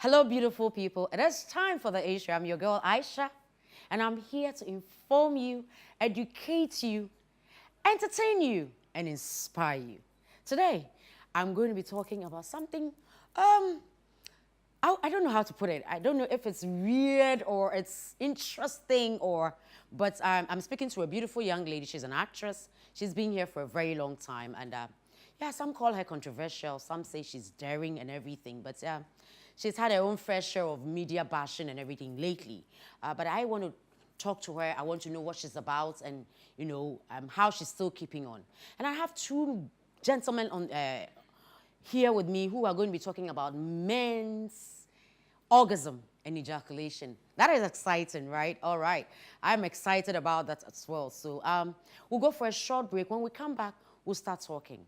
Hello, beautiful people. It is time for the A Show. I'm your girl, Aisha, and I'm here to inform you, educate you, entertain you, and inspire you. Today, I'm going to be talking about something, I don't know how to put it. I don't know if it's weird or it's interesting but I'm speaking to a beautiful young lady. She's an actress. She's been here for a very long time. And yeah, some call her controversial. Some say she's daring and everything. But she's had her own fair share of media bashing and everything lately. But I want to talk to her. I want to know what she's about and, you know, how she's still keeping on. And I have two gentlemen on here with me who are going to be talking about men's orgasm and ejaculation. That is exciting, right? All right. I'm excited about that as well. So we'll go for a short break. When we come back, we'll start talking.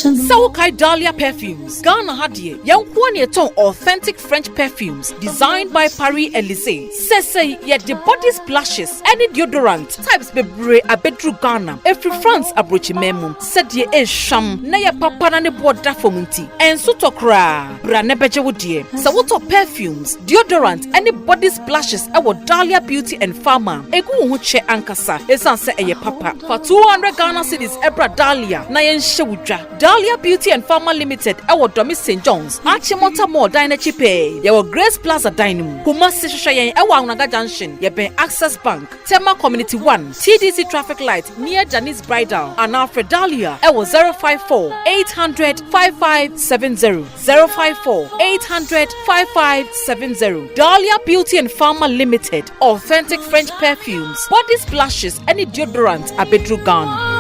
Zugah Dahlia Perfumes. Ghana Hadie. Yankwane ton authentic French perfumes designed by Paris Elysée. Sese yet the body splashes. Any deodorant types bebre abedru Ghana. Every France abrochi memu. Said ye e sham. Na ya papa na ne boda fomunti. En sutokra. Bra ne beje wodie. Sawoto perfumes, deodorant, any body splashes ewo Dahlia Beauty and Pharma. Egu hu che ankasa. Esan se eye papa. For 200 Ghana cedis ebra Dahlia. Na yen shewudwa. Dahlia Beauty and Pharma Limited, our Domis St. John's, Achimota Mall, Dine Chipe, your Grace Plaza Dynamo, Kumasi Shayan, Ewa Naga Junction, Yebe Access Bank, Tema Community 1, TDC Traffic Light, near Janice Bridal, and Alfred Dahlia, Ewa 054 800 5570, 054 800 5570. Dahlia Beauty and Pharma Limited, authentic French perfumes, body splashes, any deodorant, Abedru Ghana.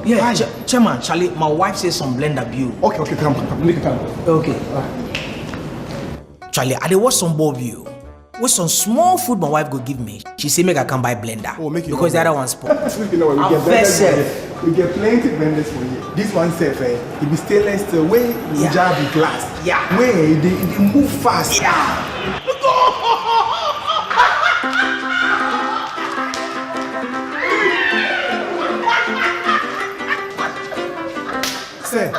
Yeah, Chairman, Charlie, my wife says some blender view. Okay, come, make it come. Okay. Charlie, I dey watch some ball view. With some small food my wife go give me. She say make I come buy blender. Oh, make it because the other one spoil. You know what, we get plenty blenders for you. This one safe, it be stainless steel, way the jar be glass. Yeah. Way they move fast. Yeah. Sir,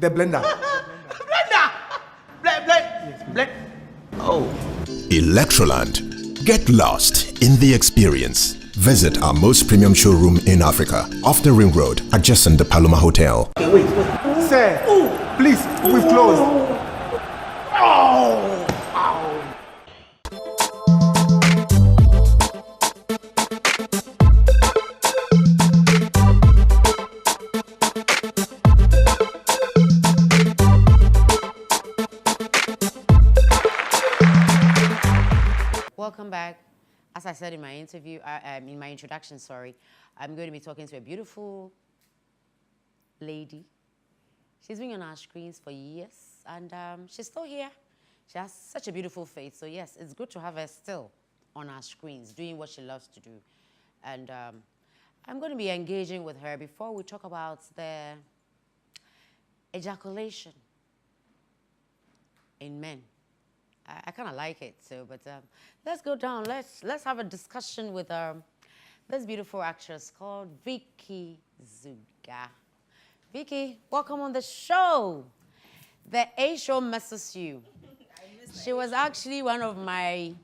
the blender. Blend. Oh. Electroland. Get lost in the experience. Visit our most premium showroom in Africa, off the Ring Road, adjacent the Paloma Hotel. Okay, wait. Sir, please, we've closed. Welcome back. As I said in my interview, in my introduction, sorry, I'm going to be talking to a beautiful lady. She's been on our screens for years, and she's still here. She has such a beautiful face. So yes, it's good to have her still on our screens, doing what she loves to do. And I'm going to be engaging with her before we talk about the ejaculation in men. I kind of like it, so, but let's go down. Let's have a discussion with this beautiful actress called Vicki Zugah. Vicki, welcome on the show. The A Show misses you. She was actually one of my...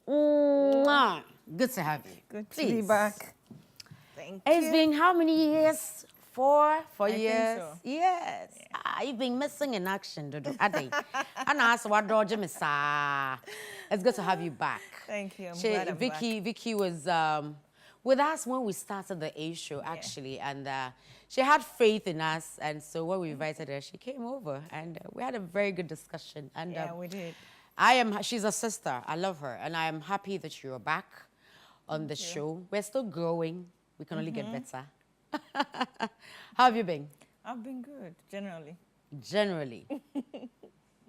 Good to have you. Good to be back. Thank you. It's been how many years? 4 I years? think so. Yes. Yeah. You've been missing in action, Dodo. And asked what Roger Missa. It's good to have you back. Thank you. I'm glad I'm back. Vicky was with us when we started the A Show, actually, and she had faith in us, and so when we invited her, she came over, and we had a very good discussion. And Yeah, we did. she's a sister. I love her, and I am happy that you're back on the show. We're still growing. We can only get better. How have you been? I've been good, generally. Generally.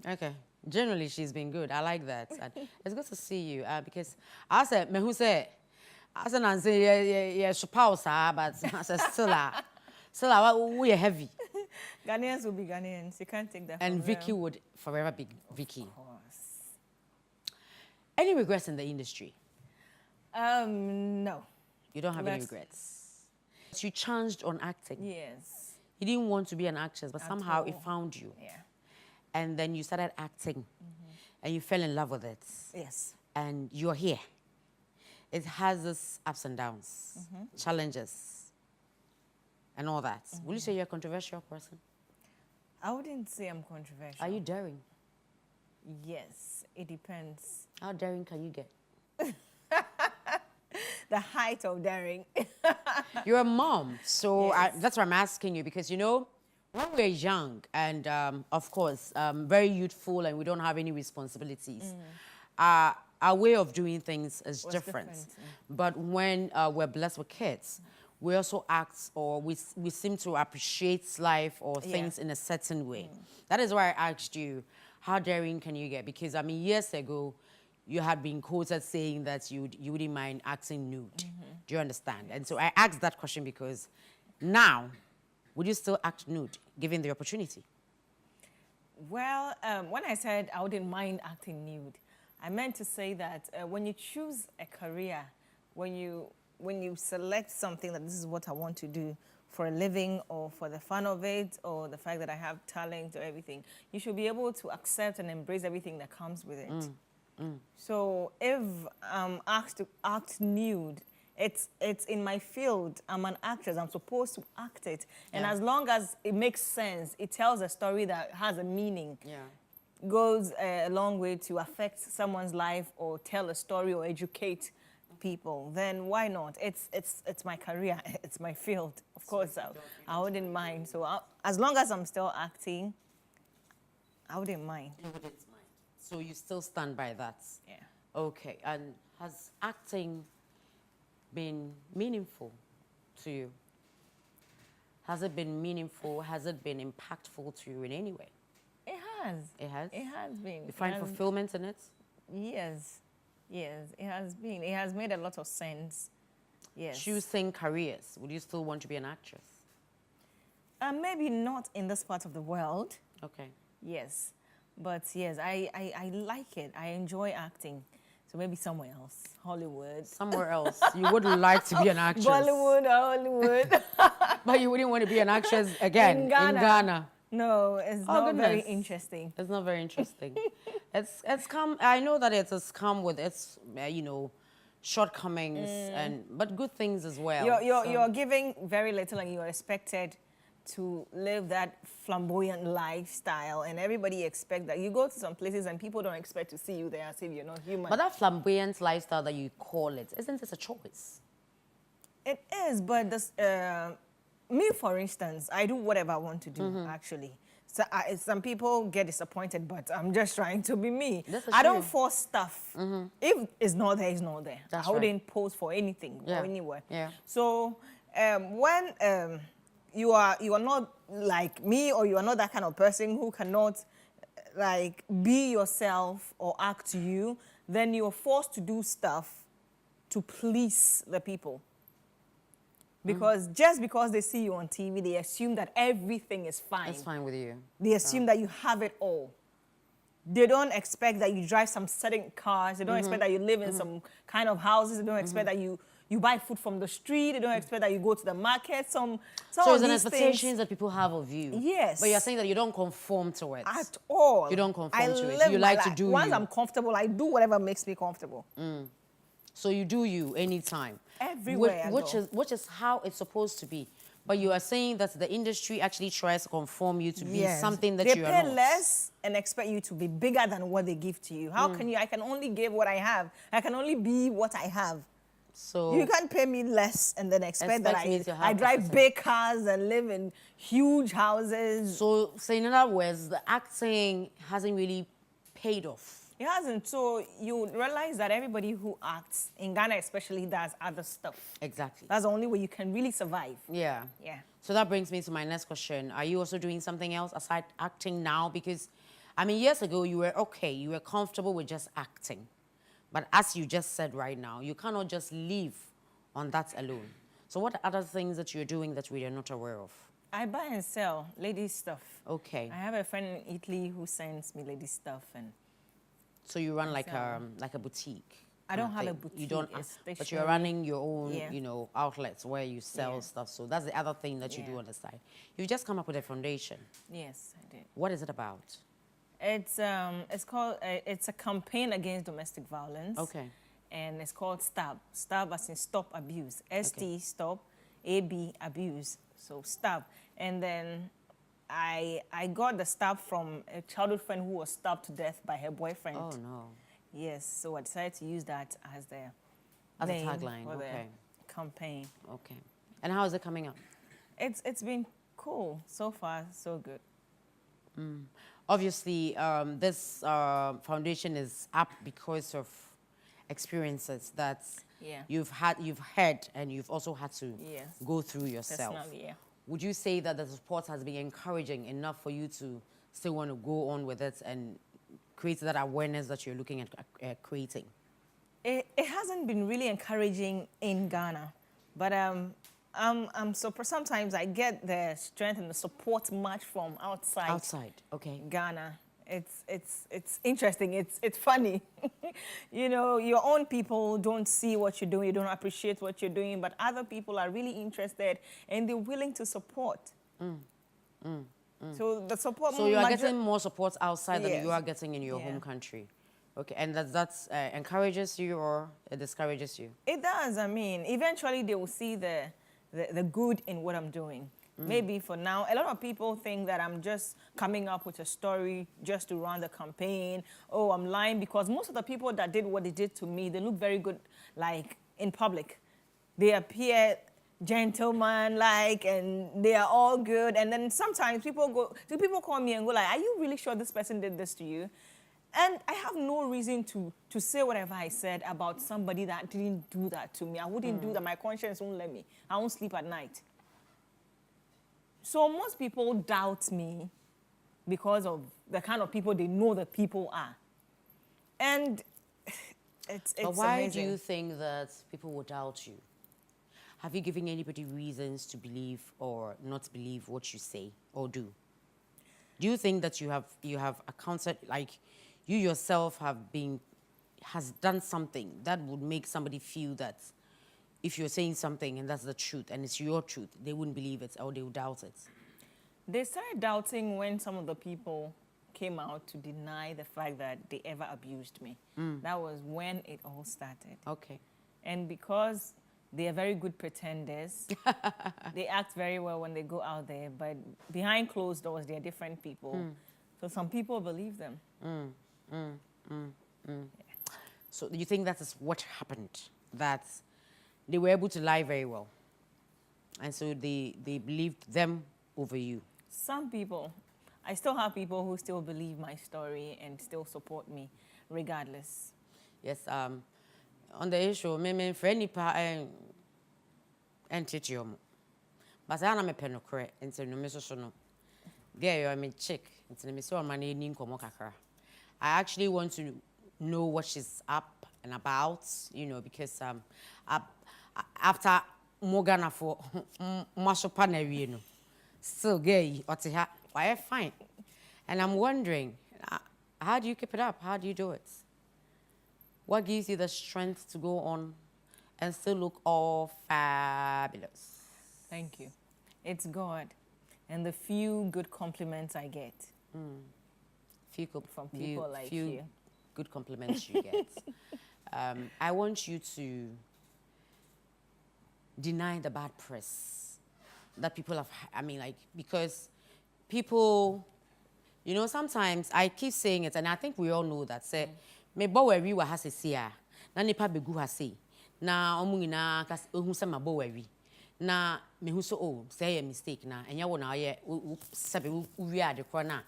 Okay. Generally, she's been good. I like that. And it's good to see you because I said, me who said, As an answer, yeah, pause, but still, we are heavy. Ghanaians will be Ghanaians. You can't take that And from Vicki them. would forever be Vicki. Of course. Any regrets in the industry? No. You don't have any Regrets. regrets. You changed on acting. Yes. You didn't want to be an actress, but At somehow it all. found you. Yeah. And then you started acting. And you fell in love with it. Yes. And you're here. It has its ups and downs, challenges, and all that. Will you say you're a controversial person? I wouldn't say I'm controversial. Are you daring? Yes. It depends. How daring can you get? The height of daring. You're a mom, so Yes. that's why I'm asking you, because, you know, when we're young and, of course, very youthful and we don't have any responsibilities, our way of doing things is different. But when we're blessed with kids, we also act, or we seem to appreciate life or things in a certain way. That is why I asked you, how daring can you get? Because, I mean, years ago, you had been quoted saying that you wouldn't mind acting nude. Do you understand? And so I asked that question because now, would you still act nude, given the opportunity? Well, when I said I wouldn't mind acting nude, I meant to say that when you choose a career, when you select something that this is what I want to do for a living or for the fun of it or the fact that I have talent or everything, you should be able to accept and embrace everything that comes with it. So if I'm asked to act nude, it's in my field. I'm an actress. I'm supposed to act it. And as long as it makes sense, it tells a story that has a meaning, goes a long way to affect someone's life or tell a story or educate people, then why not? It's my career. It's my field. Of course, I wouldn't mind. So as long as I'm still acting, I wouldn't mind. You wouldn't mind. So you still stand by that? Yeah. Okay. And has acting been meaningful to you? Has it been meaningful? Has it been impactful to you in any way? It has. It has? It has been. You find It has- fulfillment in it? Yes. Yes, it has been. It has made a lot of sense. Yes. Choosing careers, would you still want to be an actress? Maybe not in this part of the world. Okay. Yes. But yes, I like it. I enjoy acting. So maybe somewhere else. Hollywood. Somewhere else. You would like to be an actress. Bollywood, Hollywood. But you wouldn't want to be an actress again In Ghana. No, it's Oh, not very goodness. interesting. It's not very interesting. it's come. I know that it has come with its, you know, shortcomings but good things as well. You're giving very little and you're expected to live that flamboyant lifestyle, and everybody expects that. You go to some places and people don't expect to see you there as if you're not human. But that flamboyant lifestyle that you call it, isn't it a choice? It is, but this, me, for instance, I do whatever I want to do, actually. So some people get disappointed, but I'm just trying to be me. This is I don't true. force stuff. If it's not there, it's not there. That's I wouldn't pose for anything Yeah. or anywhere. Yeah. So when you are not like me, or you are not that kind of person who cannot like be yourself or act you, then you're forced to do stuff to please the people. Because just because they see you on TV, they assume that everything is fine. It's fine with you. They assume that you have it all. They don't expect that you drive some certain cars. They don't expect that you live in some kind of houses. They don't expect that you buy food from the street. They don't expect that you go to the market. Some So of it's an these expectations things that people have of you. Yes. But you're saying that you don't conform to it. at all. You don't conform I to it. live You my like to life. do Once you. I'm comfortable, I do whatever makes me comfortable. So you do you anytime. Everywhere I go. Which is how it's supposed to be. But you are saying that the industry actually tries to conform you to be Yes. something that they you are pay not. less and expect you to be bigger than what they give to you. How can you? I can only give what I have. I can only be what I have. So You can't pay me less and then expect that Expect me to have I a drive certain- big cars and live in huge houses. So in other words, the acting hasn't really paid off. It hasn't. So you realize that everybody who acts, in Ghana especially, does other stuff. Exactly. That's the only way you can really survive. Yeah. Yeah. So that brings me to my next question. Are you also doing something else aside acting now? Because, I mean, years ago, you were okay. You were comfortable with just acting. But as you just said right now, you cannot just live on that alone. So what other things that you're doing that we are not aware of? I buy and sell ladies' stuff. Okay. I have a friend in Italy who sends me ladies' stuff, and So you run like a boutique? I don't kind of have a thing. boutique. You don't, It's but you're stationary. running your own, Yeah. you know, outlets where you sell Yeah. stuff. So that's the other thing that you do Yeah. on the side. You just come up with a foundation. Yes, I did. What is it about? It's called it's a campaign against domestic violence. Okay. And it's called STAB. STAB as in stop abuse. ST stop, AB abuse. So STAB. And then I got the STAB from a childhood friend who was stabbed to death by her boyfriend. Oh no. Yes. So I decided to use that as the As a name tagline, for okay. the campaign. Okay. And how is it coming up? It's been cool so far, so good. Obviously, this foundation is up because of experiences that Yeah. you've had, and you've also had to Yes. go through yourself. Personally, yeah. Would you say that the support has been encouraging enough for you to still want to go on with it and create that awareness that you're looking at creating? It hasn't been really encouraging in Ghana, but I'm sometimes I get the strength and the support much from outside. Outside, okay. Ghana. It's interesting. It's funny. You know, your own people don't see what you're doing. You don't appreciate what you're doing, but other people are really interested and they're willing to support. So the support. So you are getting more support outside than Yes. you are getting in your Yeah. home country. Okay, and that's encourages you or it discourages you? It does. I mean, eventually they will see the good in what I'm doing. Maybe for now, a lot of people think that I'm just coming up with a story just to run the campaign. Oh, I'm lying, because most of the people that did what they did to me, they look very good, like in public. They appear gentleman-like, and they are all good. And then sometimes people call me and go like, "Are you really sure this person did this to you?" And I have no reason to say whatever I said about somebody that didn't do that to me. I wouldn't do that. My conscience won't let me. I won't sleep at night. So most people doubt me because of the kind of people they know that people are. And it's But why amazing. do you think that people will doubt you? Have you given anybody reasons to believe or not believe what you say or do? Do you think that you have accounted, like you yourself has done something that would make somebody feel that if you're saying something and that's the truth and it's your truth, they wouldn't believe it or they would doubt it? They started doubting when some of the people came out to deny the fact that they ever abused me. That was when it all started. Okay. And because they are very good pretenders, they act very well when they go out there, but behind closed doors, they are different people. So some people believe them. So do you think that is what happened? That they were able to lie very well, and so they believed them over you? Some people. I still have people who still believe my story and still support me, regardless. Yes. On the issue, me friend nipa and teach you. But I am a penocre into no miso no. There you are, me chick into the miso money in kakra. I actually want to know what she's up and about, you know, because after Morgana for Masopana, you know, still gay, why fine. And I'm wondering, how do you keep it up? How do you do it? What gives you the strength to go on and still look all fabulous? Thank you. It's God and the few good compliments I get. From people like you. Good compliments you get. I want you to deny the bad press that people have, because people, you know, sometimes I keep saying it, and I think we all know that, say, me bo we wa ha sesia na nipa begu ha sei na omu nyina ka ohu se mabo we na me hu so oh say a mistake na enya wo na ye sabe wi ade kro na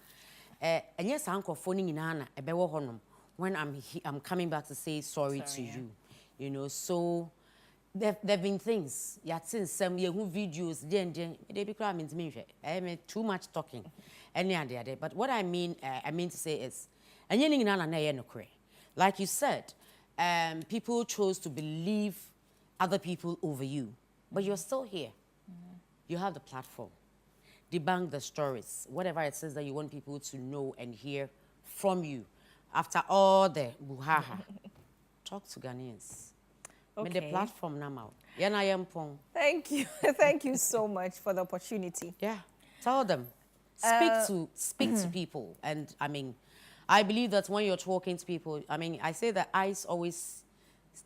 enye sa nkofo ni nyina na ebe wo honom when I'm coming back to say sorry to you, you know. So there've been things ya since some ye hu videos they be cry means me too much talking any ade but what I mean to say is enye ni nyina na ye no kre. Like you said, people chose to believe other people over you, but you're still here. You have the platform. Debunk the stories, whatever it says that you want people to know and hear from you. After all the buhaha, talk to Ghanaians. May the Okay. platform now. Yana yampong. Thank you. Thank you so much for the opportunity. Yeah, tell them. Speak to people. And I mean, I believe that when you're talking to people, I mean, I say that ICE always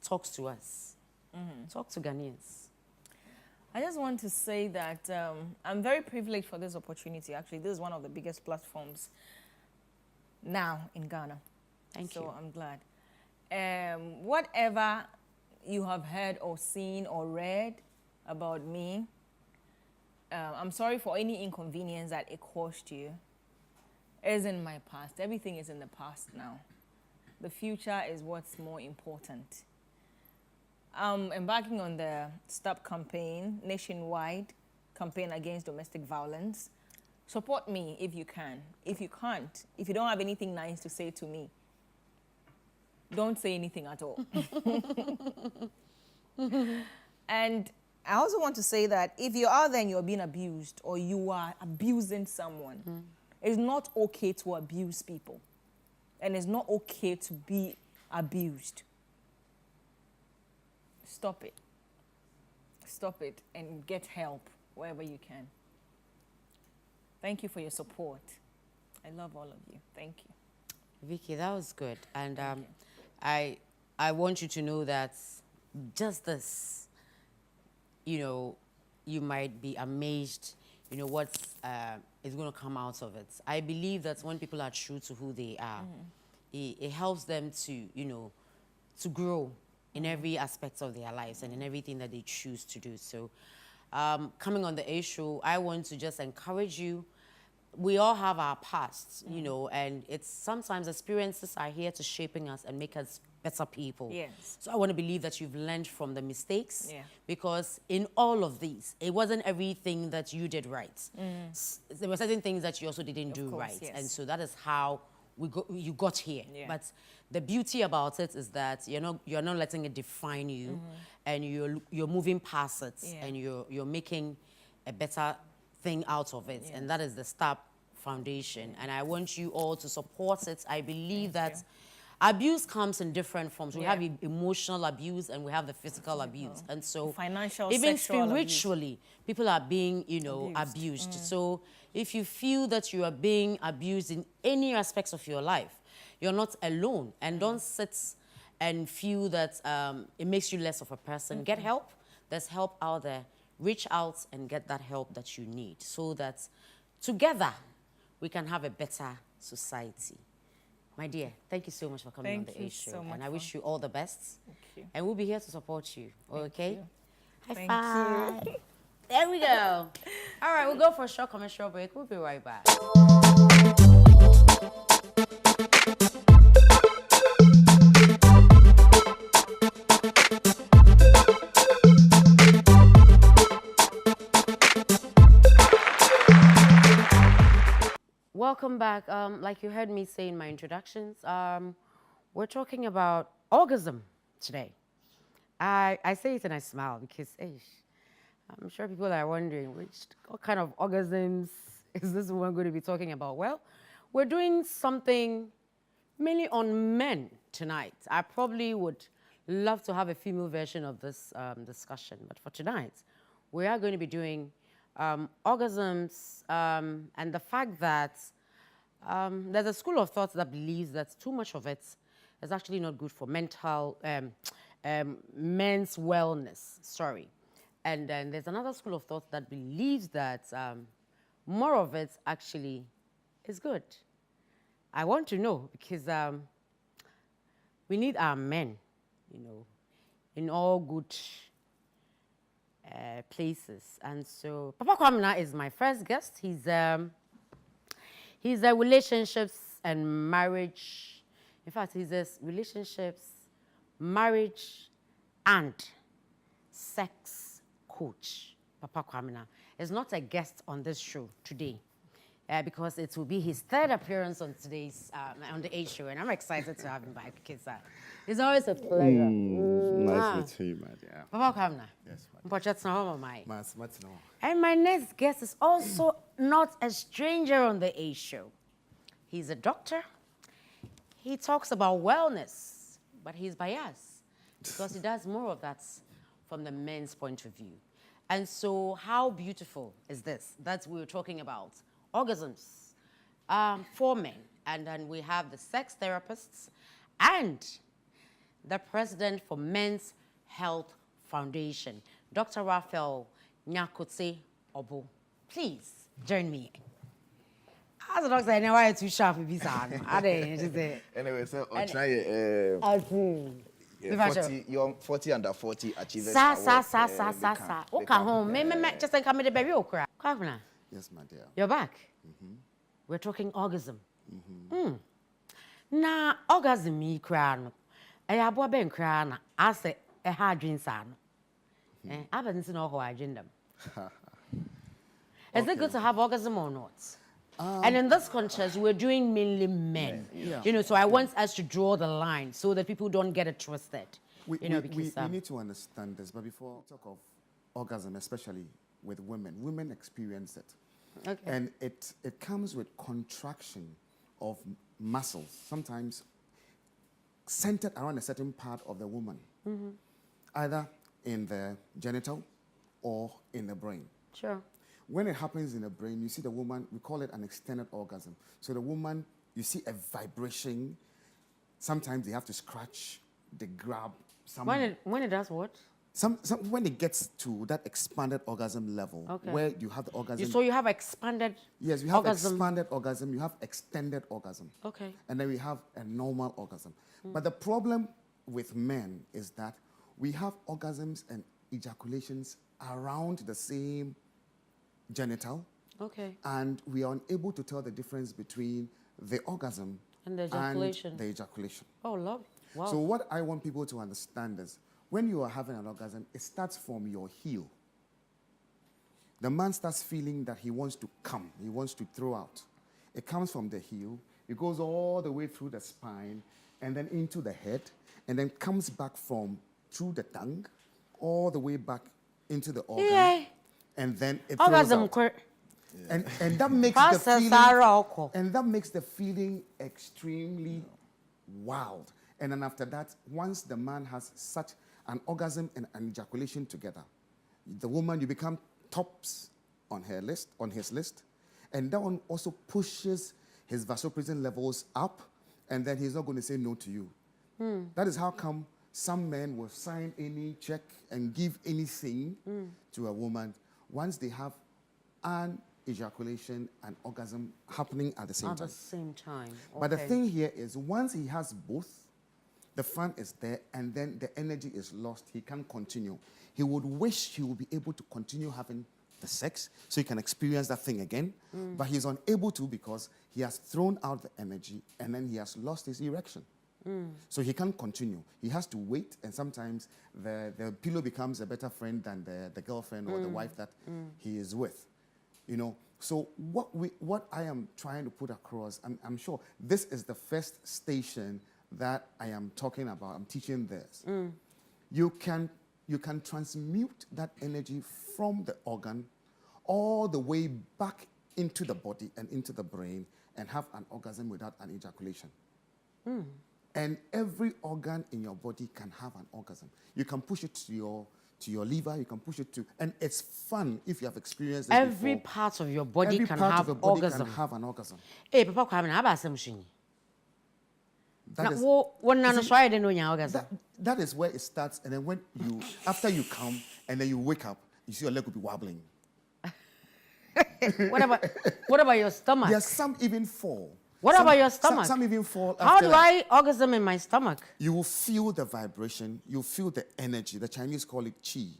talks to us. Talk to Ghanaians. I just want to say that I'm very privileged for this opportunity. Actually, this is one of the biggest platforms now in Ghana. Thank you. So I'm glad. Whatever you have heard or seen or read about me, I'm sorry for any inconvenience that it caused you. It is in my past. Everything is in the past now. The future is what's more important. I'm embarking on the Stop campaign, nationwide campaign against domestic violence. Support me if you can. If you can't, if you don't have anything nice to say to me, don't say anything at all. And I also want to say that if you're out there and you're being abused or you are abusing someone, it's not okay to abuse people. And it's not okay to be abused. Stop it. Stop it and get help wherever you can. Thank you for your support. I love all of you. Thank you. Vicki, that was good. And I want you to know that just this, you know, you might be amazed, you know, what is going to come out of it. I believe that when people are true to who they are, it helps them to, you know, to grow in every aspect of their lives and in everything that they choose to do. So coming on the A show, I want to just encourage you. We all have our pasts, you know, and it's sometimes experiences are here to shaping us and make us better people. Yes. So I want to believe that you've learned from the mistakes, Yeah. because in all of these, it wasn't everything that you did right. There were certain things that you also didn't do course, right. yes. And so that is how you got here. Yeah. But the beauty about it is that you're not letting it define you, and you're moving past it, Yeah. and you're making a better thing out of it. Yes. And that is the STAP Foundation. And I want you all to support it. I believe that abuse comes in different forms. We Yeah. have emotional abuse and we have the physical abuse. And so Financial, even sexual spiritually, people are being, you know, abused. So if you feel that you are being abused in any aspects of your life, you're not alone. And don't sit and feel that it makes you less of a person. Get help. There's help out there. Reach out and get that help that you need, so that together we can have a better society. My dear, thank you so much for coming on Thank the you A Show. so much And I for- wish you all the best. Thank you. And we'll be here to support you, okay? you. High Thank five. There we go. All right, we'll go for a short commercial break. We'll be right back. Welcome back. Like you heard me say in my introductions, we're talking about orgasm today. I say it and I smile because I'm sure people are wondering what kind of orgasms is this one going to be talking about? Well, we're doing something mainly on men tonight. I probably would love to have a female version of this discussion, but for tonight, we are going to be doing orgasms and the fact that there's a school of thought that believes that too much of it is actually not good for mental, men's wellness, sorry. And then there's another school of thought that believes that more of it actually is good. I want to know because we need our men, you know, in all good places. And so Papa Kwamina is my first guest. He's a relationships and marriage. In fact, he's a relationships, marriage, and sex coach. Papa Kwamina is not a guest on this show today. because it will be his third appearance on today's on the A show, and I'm excited to have him back because it's always a pleasure. Nice meeting you, my dear. Papa, come now. Yes, And my next guest is also not a stranger on the A show. He's a doctor. He talks about wellness, but he's biased because he does more of that from the men's point of view. And so how beautiful is this? That's what we're talking about. Orgasms for men. And then we have the sex therapists and the president for Men's Health Foundation, Dr. Raphael Nyakotse Obo. Please join me. As a doctor, I know why too sharp with this. Anyway, so I'll try it. 40 under 40 achievers. Okay, home. Just like I'm the baby okra. Yes, my dear. You're back. We're talking orgasm. Na orgasm me crown. I have a ben crown. I say a hard drink son. I haven't seen all who I drink them. Is it good to have orgasm or not? And in this contest, we're doing mainly men. You know, so I want us to draw the line so that people don't get it twisted. We need to understand this, but before we talk of orgasm, especially with women, women experience it. Okay. And it comes with contraction of muscles, sometimes centered around a certain part of the woman, either in the genital or in the brain. Sure. When it happens in the brain, you see the woman, we call it an extended orgasm. So the woman, you see a vibration. Sometimes they have to scratch, they grab. When it does what? When it gets to that expanded orgasm level, where you have the orgasm. So you have expanded Yes, you have orgasm. expanded orgasm, you have extended orgasm. Okay. And then we have a normal orgasm. But the problem with men is that we have orgasms and ejaculations around the same genital. Okay. And we are unable to tell the difference between the orgasm And the ejaculation. and the ejaculation. Oh, love. Wow. So what I want people to understand is when you are having an orgasm, it starts from your heel. The man starts feeling that he wants to come, he wants to throw out. It comes from the heel, it goes all the way through the spine, and then into the head, and then comes back through the tongue, all the way back into the organ. Yeah. And then it Orgasm. throws out. And that makes the feeling extremely wild. And then after that, once the man has such an orgasm and an ejaculation together, the woman, you become tops on his list, and that one also pushes his vasopressin levels up, and then he's not going to say no to you. That is how come some men will sign any check and give anything to a woman once they have an ejaculation and orgasm happening at the same time. At the same time. Okay. But the thing here is once he has both, the fun is there, and then the energy is lost. He can't continue. He would wish he would be able to continue having the sex so he can experience that thing again, but he's unable to because he has thrown out the energy and then he has lost his erection. So he can't continue. He has to wait, and sometimes the pillow becomes a better friend than the girlfriend or the wife that he is with. You know, so what I am trying to put across, I'm sure this is the first station that I am talking about. I'm teaching this. You can transmute that energy from the organ all the way back into the body and into the brain and have an orgasm without an ejaculation. And every organ in your body can have an orgasm. You can push it to your liver, you can push it to, and it's fun if you have experienced it Every before. part of your body Every can part have of your body orgasm. can have an orgasm. Hey, Papa, come on, how about some shiny? That is- that is where it starts, and then when you, after you come, and then you wake up, you see your leg will be wobbling. What about your stomach? Yes, some even fall. What about your stomach? Some even fall. How after do that. I orgasm in my stomach? You will feel the vibration. You feel the energy. The Chinese call it qi.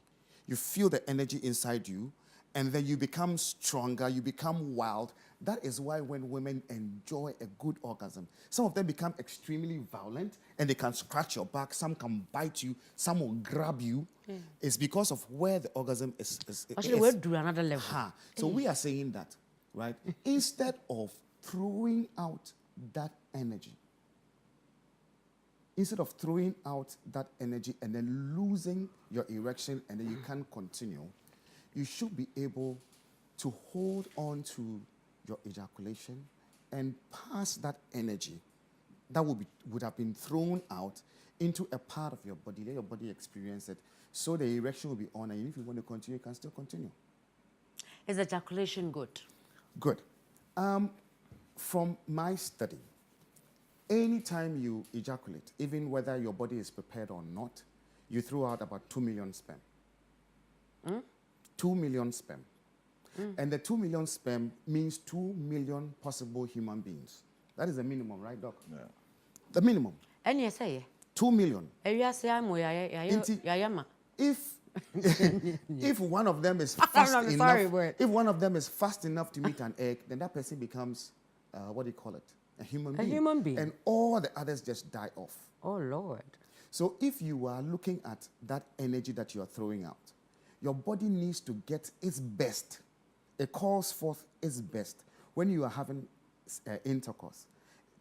You feel the energy inside you, and then you become stronger. You become wild. That is why when women enjoy a good orgasm, some of them become extremely violent, and they can scratch your back. Some can bite you. Some will grab you. It's because of where the orgasm is. Actually, we'll do another level. So we are saying that right? Instead of throwing out that energy, and then losing your erection and then you can't continue, you should be able to hold on to your ejaculation and pass that energy that would have been thrown out into a part of your body, let your body experience it, so the erection will be on, and if you want to continue, you can still continue. Is ejaculation good? Good. From my study, anytime you ejaculate, even whether your body is prepared or not, you throw out about 2 million sperm. 2 million sperm. And the 2 million sperm means 2 million possible human beings. That is the minimum, right, Doc? Yeah. The minimum. And you say 2 million. If if one of them is fast enough, if one of them is fast enough to meet an egg, then that person becomes, what do you call it? A human being. A human being. And all the others just die off. Oh, Lord. So if you are looking at that energy that you are throwing out, your body needs to get its best. It calls forth its best. When you are having intercourse,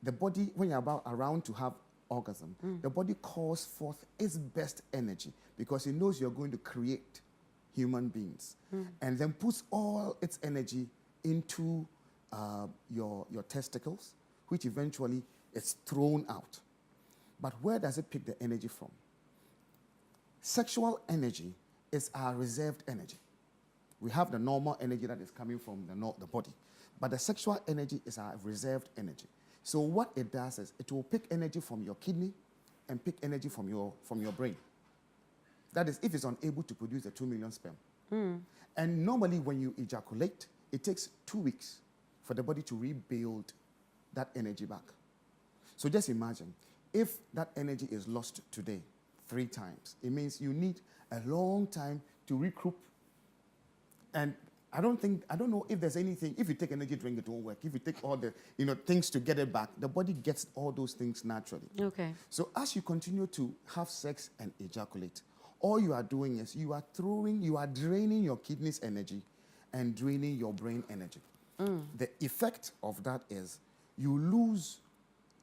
the body, when you're around to have orgasm, the body calls forth its best energy because it knows you're going to create human beings, and then puts all its energy into your testicles, which eventually is thrown out. But where does it pick the energy from? Sexual energy is our reserved energy. We have the normal energy that is coming from the body, but the sexual energy is our reserved energy. So what it does is it will pick energy from your kidney and pick energy from your brain. That is, if it's unable to produce the 2 million sperm. And normally when you ejaculate, it takes 2 weeks for the body to rebuild that energy back. So just imagine, if that energy is lost today 3 times, it means you need a long time to recoup. And I don't know if there's anything, if you take energy drink, it won't work. If you take all the things to get it back, the body gets all those things naturally. Okay. So as you continue to have sex and ejaculate, all you are doing is you are draining your kidneys' energy and draining your brain energy. The effect of that is you lose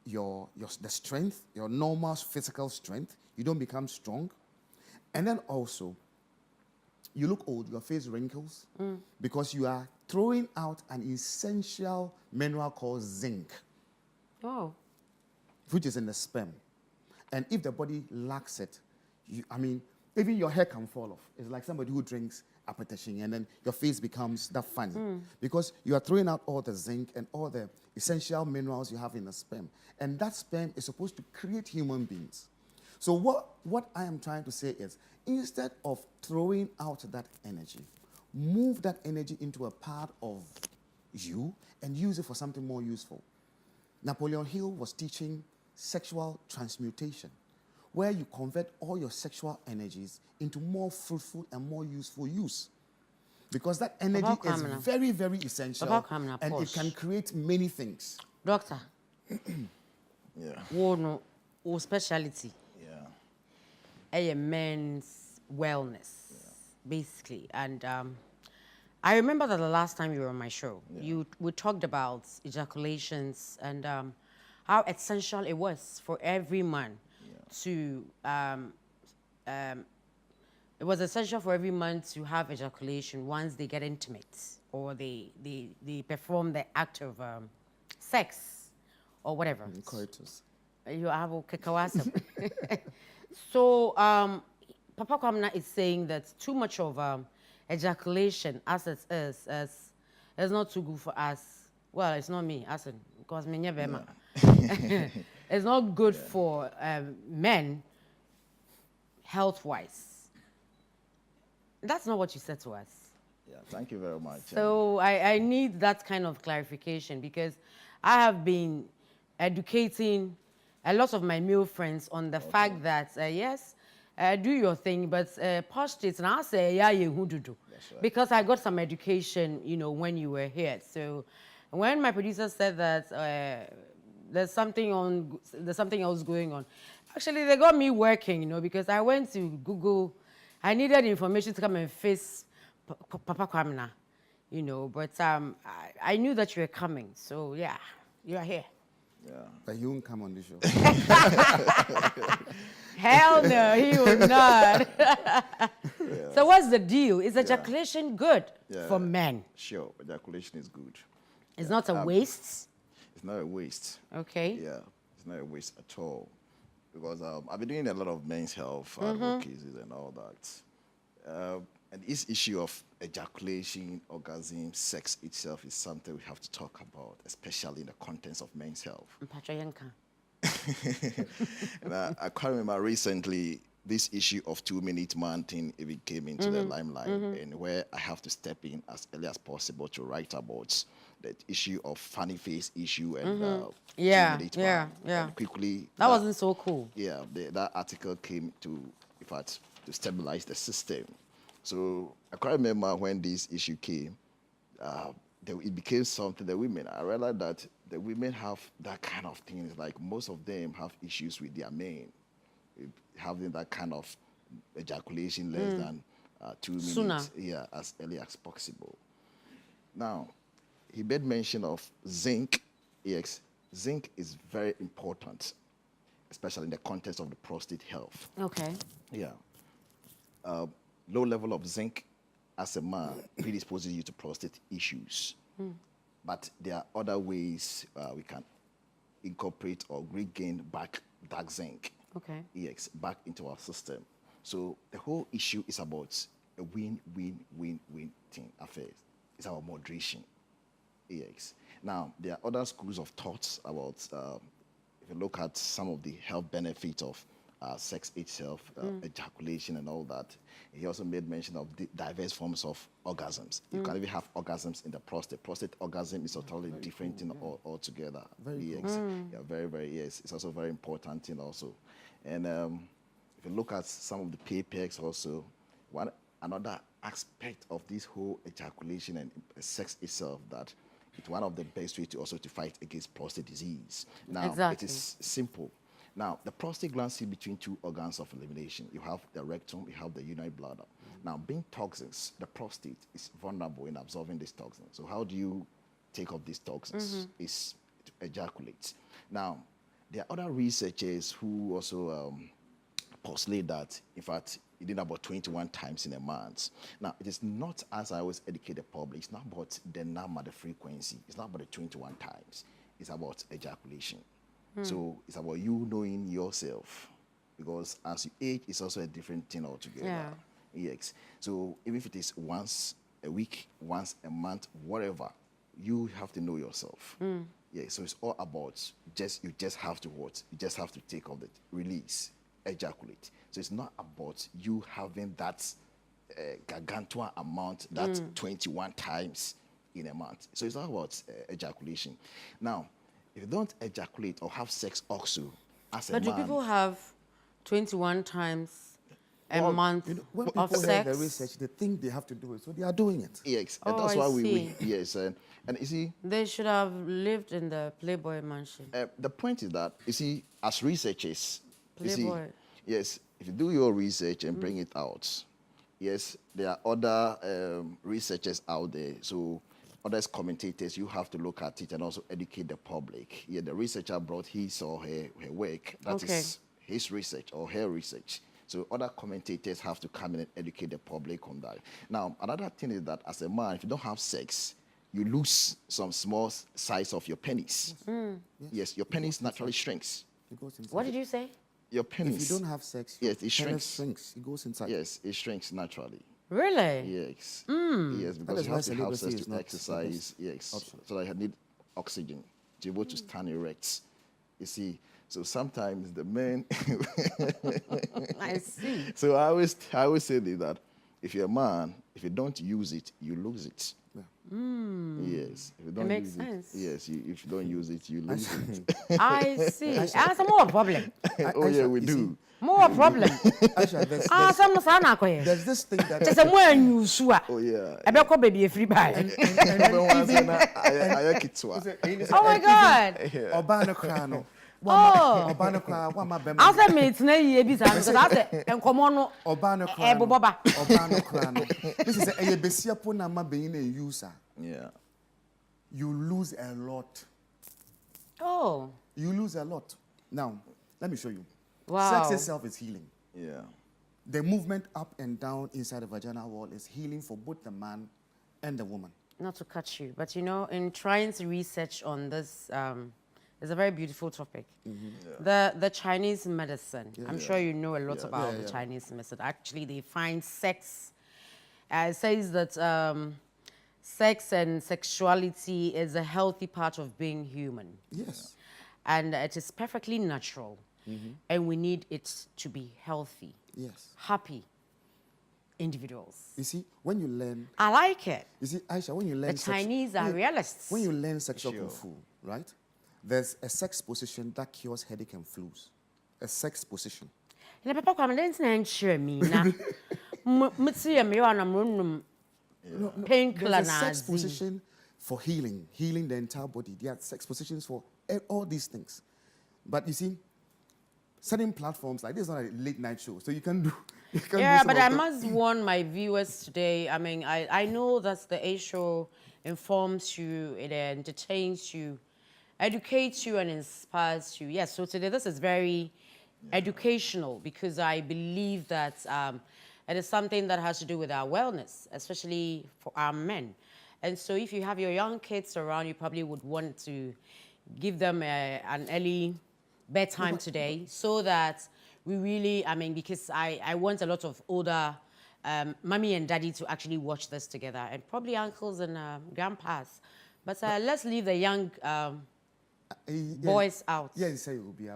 the strength, your normal physical strength. You don't become strong. And then also, you look old, your face wrinkles, because you are throwing out an essential mineral called zinc, which is in the sperm. And if the body lacks it, even your hair can fall off. It's like somebody who drinks apetishing, and then your face becomes that funny, because you are throwing out all the zinc and all the essential minerals you have in the sperm. And that sperm is supposed to create human beings. So what I am trying to say is, instead of throwing out that energy, move that energy into a part of you and use it for something more useful. Napoleon Hill was teaching sexual transmutation, where you convert all your sexual energies into more fruitful and more useful use. Because that energy is very, very essential, and it can create many things. Doctor. Yeah. Or specialty. A men's wellness, basically. And I remember that the last time you were on my show, we talked about ejaculations and how essential it was for every man to, it was essential for every man to have ejaculation once they get intimate or they perform the act of sex or whatever. Coitus. You have a kakawasa. So, Papa Kwamna is saying that too much of ejaculation, as it is not too good for us. Well, it's not me, because me never. It's not good for men, health-wise. That's not what you said to us. Yeah, thank you very much. So I need that kind of clarification, because I have been educating a lot of my male friends on the fact that, yes, do your thing, but prostate, and I'll say, yeah, you do. Right. Because I got some education, when you were here. So when my producer said that there's something else going on, actually, they got me working, because I went to Google. I needed information to come and face Papa Kwamna, you know, but I knew that you were coming. So, yeah, you are here. Yeah. But he won't come on the show. Hell no, he will not. So what's the deal? Is ejaculation good for men? Sure, ejaculation is good. It's not a waste? It's not a waste. Okay. Yeah, it's not a waste at all. Because I've been doing a lot of men's health advocacies and all that. And this issue of ejaculation, orgasm, sex itself is something we have to talk about, especially in the context of men's health. And I quite remember recently this issue of 2-minute man thing, it came into the limelight, and where I have to step in as early as possible to write about the issue of funny face issue and 2-minute man. And quickly, that wasn't so cool. Yeah, that article came to, in fact, to stabilize the system. So I quite remember when this issue came, it became something that women, I realized that the women have that kind of things, like most of them have issues with their men, having that kind of ejaculation less than 2 minutes. Sooner. Yeah, as early as possible. Now, he made mention of zinc. Yes, zinc is very important, especially in the context of the prostate health. Okay. Yeah. Low level of zinc as a man predisposes you to prostate issues. But there are other ways we can incorporate or regain back that zinc, back into our system. So the whole issue is about a win-win-win-win thing affair. It's about moderation. Now, there are other schools of thoughts about, if you look at some of the health benefits of sex itself, ejaculation and all that. He also made mention of the diverse forms of orgasms. You can even have orgasms in the prostate. Prostate orgasm is a totally different thing altogether. Very cool. Yeah, very, very, yes. It's also very important thing also. And if you look at some of the papers also, another aspect of this whole ejaculation and sex itself, that it's one of the best ways to fight against prostate disease. Now, it is simple. Now, the prostate gland sits between two organs of elimination. You have the rectum, you have the urinary bladder. Now, being toxins, the prostate is vulnerable in absorbing these toxins. So how do you take off these toxins? Is to ejaculate. Now, there are other researchers who also postulate that, in fact, you did about 21 times in a month. Now, it is not, as I always educate the public, it's not about the number, the frequency. It's not about the 21 times. It's about ejaculation. So it's about you knowing yourself, because as you age, it's also a different thing altogether. Yes. So even if it is once a week, once a month, whatever, you have to know yourself. Yeah. So it's all about you just have to what? You just have to take off the release, ejaculate. So it's not about you having that gargantuan amount, that 21 times in a month. So it's all about ejaculation. Now, if you don't ejaculate or have sex also as a man... But do people have 21 times a month when of people sex? hear the research, they think they have to do it, so they are doing it. Yes, and that's why we yes, and you see... They should have lived in the Playboy mansion. The point is that, you see, as researchers, Playboy. Yes, if you do your research and bring it out, yes, there are other researchers out there, so... Others commentators, you have to look at it and also educate the public. Yeah, the researcher brought his or her work. That is his research or her research. So other commentators have to come in and educate the public on that. Now, another thing is that as a man, if you don't have sex, you lose some small size of your penis. Yes, your penis naturally shrinks. It goes inside. What did you say? Your penis. If you don't have sex, yes, it shrinks. It goes inside. Yes, it shrinks naturally. Really? Yes. Yes, because you have to have sex to exercise. Yes. So I need oxygen to be able to stand erect. You see, so sometimes the men... I see. So I always say that if you're a man, if you don't use it, you lose it. Yes. If you don't makes use sense. it, yes. If you don't use it, you lose it. I see. Some more problem. We do. More problem. There's this thing that... Just a more news. Oh, yeah. I bet baby a free buy. Oh, Oh, my God. Obana Krano. Oh. Obano kwa wama bema. I said me tena ye bi sa because I said enkomo no Obano kwa. Eboboba. Obano kwa no. This is a besia po na ma being a user. Yeah. You lose a lot. Oh. You lose a lot. Now, let me show you. Wow. Sex itself is healing. Yeah. The movement up and down inside the vaginal wall is healing for both the man and the woman. Not to cut you, but you know, in trying to research on this, it's a very beautiful topic. The Chinese medicine. I'm sure you know a lot about the Chinese medicine. Actually, they find sex. It says that sex and sexuality is a healthy part of being human. Yes. And it is perfectly natural. And we need it to be healthy. Yes. Happy individuals. You see, when you learn... I like it. You see, Aisha, when you learn... The Chinese are realists. When you learn sexual kung fu, right? There's a sex position that cures headache and flus. A sex position. Na papa kwa mdensi na nchire mi na mutsi ya miwa na mrunum painkiller There's a na sex position for healing the entire body. There are sex positions for all these things. But you see, certain platforms like this is not a late night show, so you can do. Yeah, but I must warn my viewers today. I mean, I know that the A show informs you, it entertains you, educates you, and inspires you. Yes, so today this is very educational because I believe that it is something that has to do with our wellness, especially for our men. And so if you have your young kids around, you probably would want to give them an early bedtime today so that we really, I mean, because I want a lot of older mommy and daddy to actually watch this together, and probably uncles and grandpas. But let's leave the young boys out. Yeah, say you will be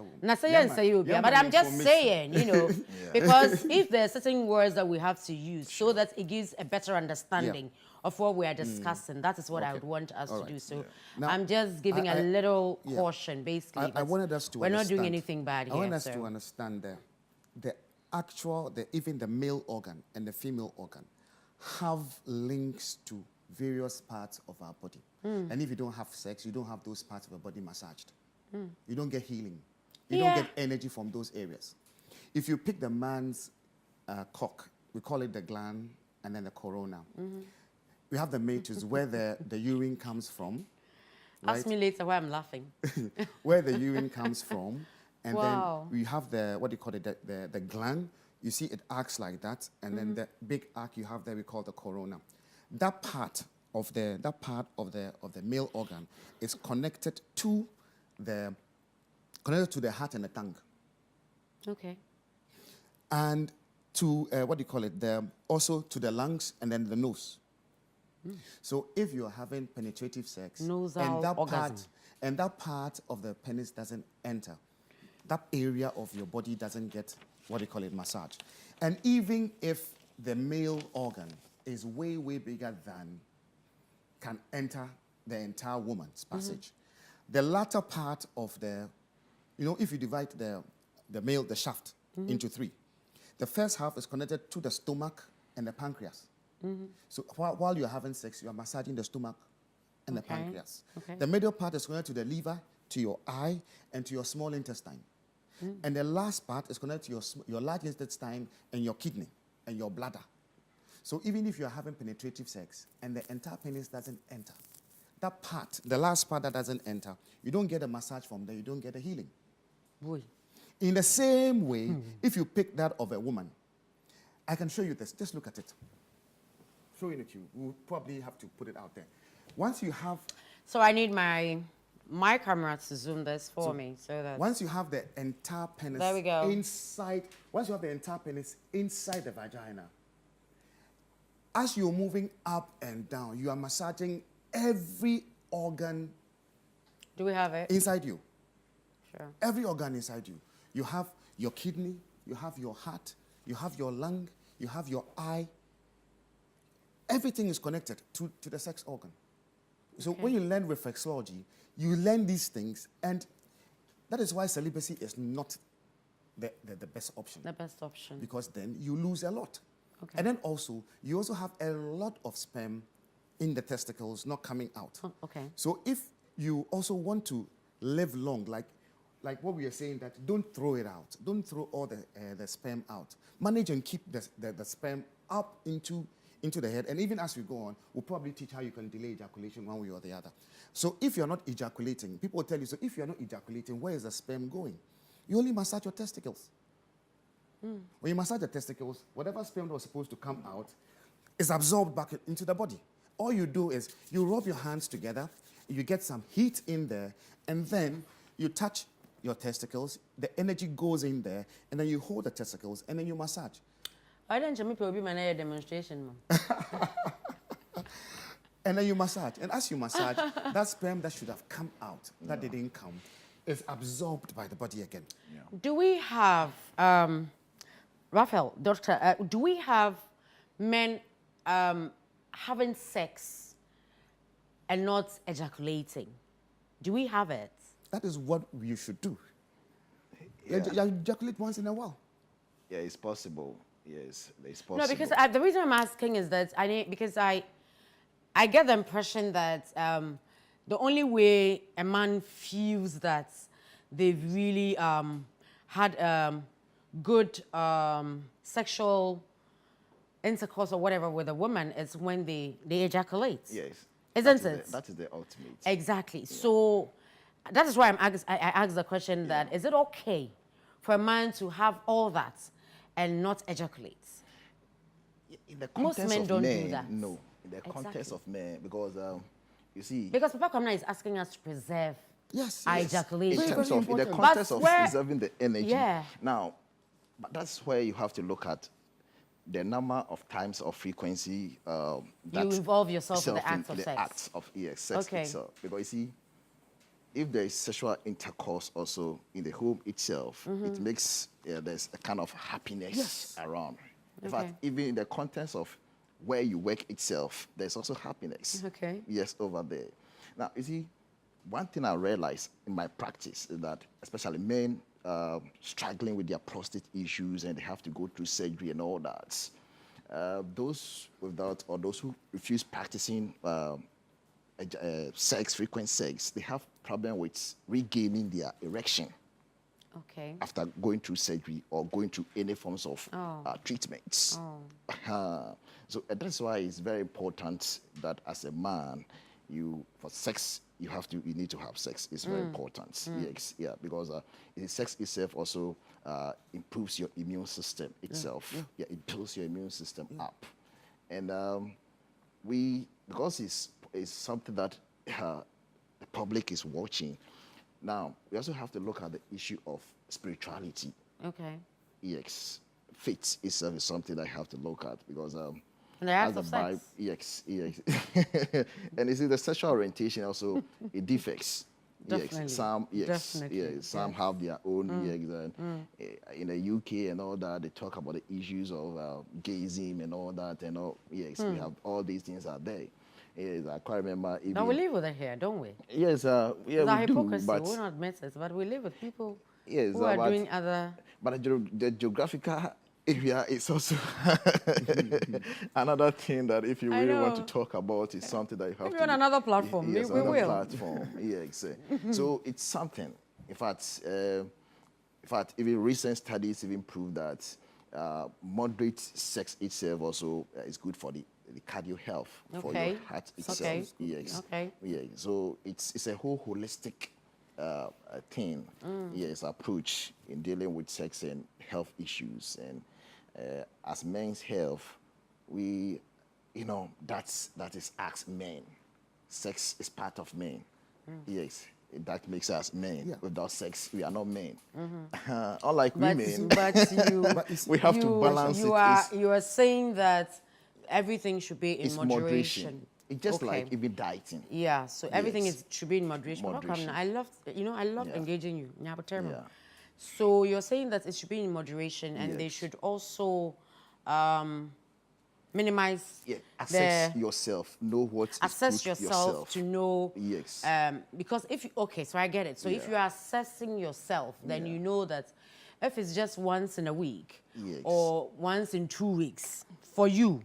out. But I'm just saying, you know, because if there are certain words that we have to use so that it gives a better understanding of what we are discussing, that is what I would want us to do. So now, I'm just giving a little caution, basically. I wanted us to we're not doing anything bad here. I want us to understand the actual, even the male organ and the female organ have links to various parts of our body. And if you don't have sex, you don't have those parts of your body massaged. You don't get healing. You don't get energy from those areas. If you pick the man's cock, we call it the gland and then the corona. We have the meatus where the urine comes from. Right? Ask me later why I'm laughing. Where the urine comes from. And then we have the, what do you call it, the gland. You see it arcs like that. And then the big arc you have there, we call the corona. That part of the male organ is connected to the heart and the tongue. Okay. And to what do you call it? Also to the lungs and then the nose. So if you're having penetrative sex and that part of the penis doesn't enter, that area of your body doesn't get what do you call it, massage. And even if the male organ is way, way bigger than can enter the entire woman's passage. The latter part of if you divide the shaft into three, the first half is connected to the stomach and the pancreas. So while you're having sex, you are massaging the stomach and the pancreas. The middle part is connected to the liver, to your eye, and to your small intestine. And the last part is connected to your large intestine and your kidney and your bladder. So even if you're having penetrative sex and the entire penis doesn't enter, that part, the last part that doesn't enter, you don't get a massage from there, you don't get a healing. Boy. In the same way, if you pick that of a woman, I can show you this. Just look at it. Showing it to you. We'll probably have to put it out there. Once you have... So I need my camera to zoom this for me. So that once you have the entire penis inside, once you have the entire penis inside the vagina, as you're moving up and down, you are massaging every organ. Do we have it? Inside you. Sure. Every organ inside you. You have your kidney, you have your heart, you have your lung, you have your eye. Everything is connected to the sex organ. So when you learn reflexology, you learn these things, and that is why celibacy is not the best option. The best option. Because then you lose a lot. Okay. And then also, you also have a lot of sperm in the testicles not coming out. Oh, okay. So if you also want to live long, like like what we are saying, that don't throw it out. Don't throw all the sperm out. Manage and keep the sperm up into the head. And even as we go on, we'll probably teach how you can delay ejaculation one way or the other. So if you're not ejaculating, people will tell you, so if you're not ejaculating, where is the sperm going? You only massage your testicles. When you massage the testicles, whatever sperm that was supposed to come out is absorbed back into the body. All you do is you rub your hands together, you get some heat in there, and then you touch your testicles, the energy goes in there, and then you hold the testicles, and then you massage. Why don't you be my demonstration, Mom? And then you massage. And as you massage, that sperm that should have come out, that didn't come, is absorbed by the body again. Do we have, Raphael, doctor, do we have men having sex and not ejaculating? Do we have it? That is what you should do. Yeah. You ejaculate once in a while. Yeah, it's possible. Yes, it's possible. No, because the reason I'm asking is that because I get the impression that the only way a man feels that they've really had good sexual intercourse or whatever with a woman is when they ejaculate. Yes. Isn't it? That is the ultimate. Exactly. Yeah. So that is why I asked the question that is it okay for a man to have all that and not ejaculate? In the Most context men of don't men, do that. no. In the context of men, because you see. Because Papa Kamna is asking us to preserve our ejaculation. In the context of preserving the energy. Yeah. Now, but that's where you have to look at the number of times or frequency that you involve yourself in the act of the sex. acts of sex itself. Because you see, if there is sexual intercourse also in the home itself, it makes there's a kind of happiness around. In fact, even in the context of where you work itself, there's also happiness. Okay. Yes, over there. Now, you see, one thing I realized in my practice is that, especially men struggling with their prostate issues and they have to go through surgery and all that, those without or those who refuse practicing frequent sex, they have problem with regaining their erection. Okay. After going through surgery or going through any forms of treatments. So that's why it's very important that as a man, for sex, you need to have sex. It's very important. Yes, yeah, because sex itself also improves your immune system itself. Yeah, it builds your immune system up. And because it's something that the public is watching. Now, we also have to look at the issue of spirituality. Okay. Yes. Faith itself is something I have to look at because and the act of sex. Yes. And you see, the sexual orientation also, it differs. Definitely. Some have their own. In the UK and all that, they talk about the issues of gayism and all that. And all. Yes, we have all these things are there. Yes, I can't remember. Now we live with it here, don't we? Yes, we hypocrisy. do. But we're not admitted, but we live with people who are doing other. But the geographical area is also another thing that if you really want to talk about is something that you have to. On another platform, yes, we will. Platform, yes. So it's something. In fact, even recent studies even prove that moderate sex itself also is good for the cardio health for your heart itself. Yes. Yeah. So it's a whole holistic thing. Yes, approach in dealing with sex and health issues. And as men's health, that is us men. Sex is part of men. Yes. That makes us men. Yeah. Without sex, we are not men. Unlike women, we have to balance it. You are saying that everything should be in moderation. It's just like even dieting. Yeah, so everything should be in moderation. I love engaging you. Yeah. So you're saying that it should be in moderation and they should also minimize assess yourself, know what is assess yourself to know because so I get it. So if you are assessing yourself, then you know that if it's just once in a week or once in 2 weeks for you,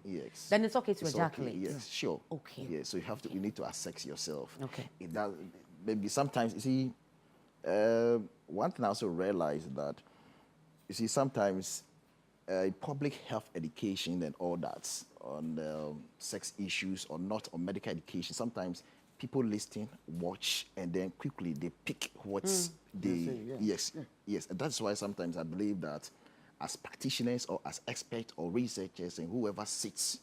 then it's okay to ejaculate. Okay. Yes, sure. Okay. Yeah, so you need to assess yourself. Okay. Maybe sometimes you see One thing I also realized that, you see, sometimes public health education and all that on sex issues or not on medical education, sometimes people listen, watch, and then quickly they pick what they, yes. And that's why sometimes I believe that as practitioners or as experts or researchers and whoever sits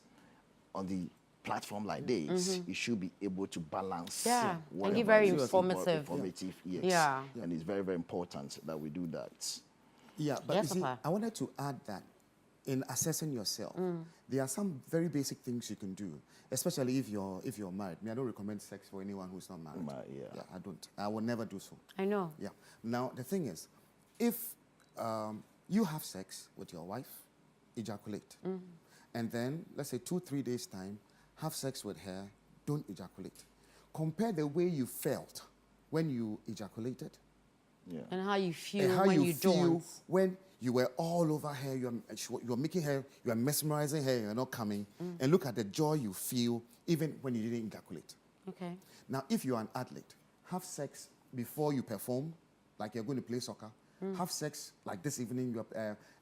on the platform like this, you should be able to balance. Yeah, and give whatever very is informative. yes. Yeah. And it's very, very important that we do that. Yeah, but Yes, you see, Papa. I wanted to add that in assessing yourself, there are some very basic things you can do, especially if you're married. I don't recommend sex for anyone who's not married. Yeah. I don't. I will never do so. I know. Yeah. Now the thing is, if you have sex with your wife, ejaculate, and then let's say 2-3 days time, have sex with her, don't ejaculate. Compare the way you felt when you ejaculated. Yeah. And how you feel And how when you you feel don't. when you were all over her, you're making her, you are mesmerizing her, you're not coming. And look at the joy you feel even when you didn't ejaculate. Okay. Now, if you're an athlete, have sex before you perform, like you're going to play soccer. Have sex like this evening,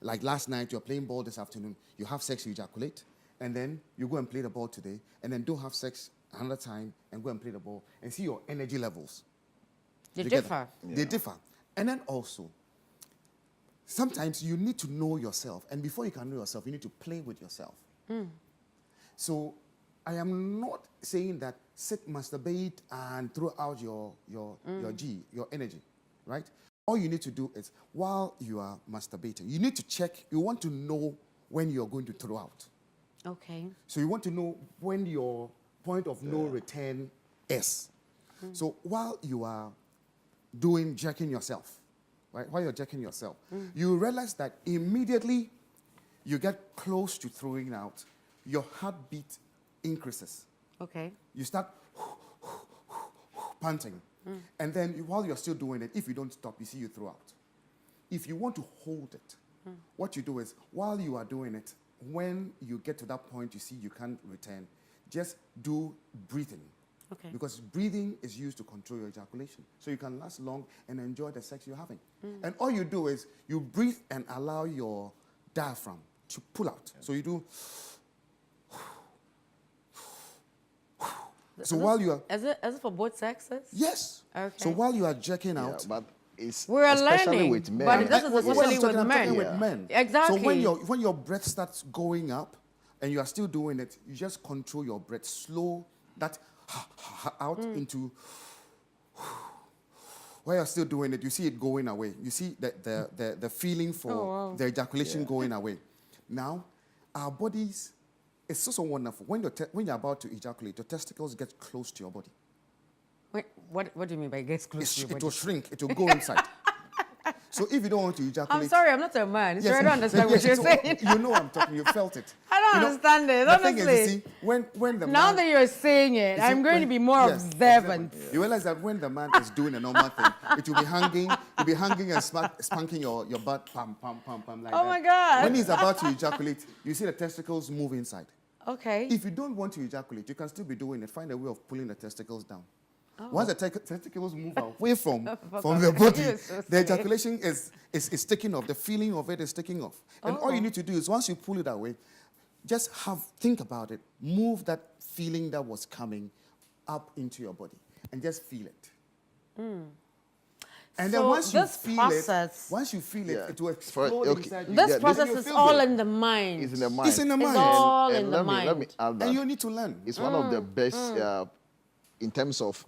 like last night, you're playing ball this afternoon. You have sex, you ejaculate, and then you go and play the ball today, and then don't have sex another time and go and play the ball and see your energy levels. They Together. differ. They differ. And then also, sometimes you need to know yourself. And before you can know yourself, you need to play with yourself. So I am not saying that sit, masturbate, and throw out your energy, right? All you need to do is, while you are masturbating, you need to check, you want to know when you're going to throw out. Okay. So you want to know when your point of no return is. So while you are jerking yourself, right? While you're jerking yourself, you realize that immediately you get close to throwing out, your heartbeat increases. Okay. You start panting. And then while you're still doing it, if you don't stop, you see you throw out. If you want to hold it, what you do is, while you are doing it, when you get to that point you see you can't return, just do breathing. Okay. Because breathing is used to control your ejaculation. So you can last long and enjoy the sex you're having. And all you do is you breathe and allow your diaphragm to pull out. So you do. So while you are. Is it for both sexes? Yes. Okay. So while you are jerking Yeah, out. but it's We're especially learning, with men. but it doesn't What I'm necessarily talking- with I'm talking men. with men. Exactly. So when your breath starts going up and you are still doing it, you just control your breath. Slow that out into. While you're still doing it, you see it going away. You see the feeling for the ejaculation going away. Now, our bodies, it's so wonderful. When you're about to ejaculate, your testicles get close to your body. Wait, what do you mean by gets close to your It body? will shrink. It will go inside. So if you don't want to ejaculate... I'm sorry, I'm not a man. So Yes, I don't understand what you're so saying. You know I'm talking. You felt it. I don't understand it, The thing honestly. is, you see, when the Now man, that you're saying it, you see, I'm going to be more yes, observant. You realize that when the man is doing a normal thing, it will be hanging. You'll be hanging and spanking your butt, pam, pam, pam, pam, like that. Oh my God. When he's about to ejaculate, you see the testicles move inside. Okay. If you don't want to ejaculate, you can still be doing it. Find a way of pulling the testicles down. Once the testicles move away from the body, You're so the silly. ejaculation is taking off. The feeling of it is taking off. And all you need to do is, once you pull it away, just think about it. Move that feeling that was coming up into your body and just feel it. And then So once you this feel process- it, it will explode okay. inside you. This Yeah, process you is feel all good. in the mind. It's in the mind. It's in the It's mind. all And in the mind. let me add that. And you need to learn. It's one of the best in terms of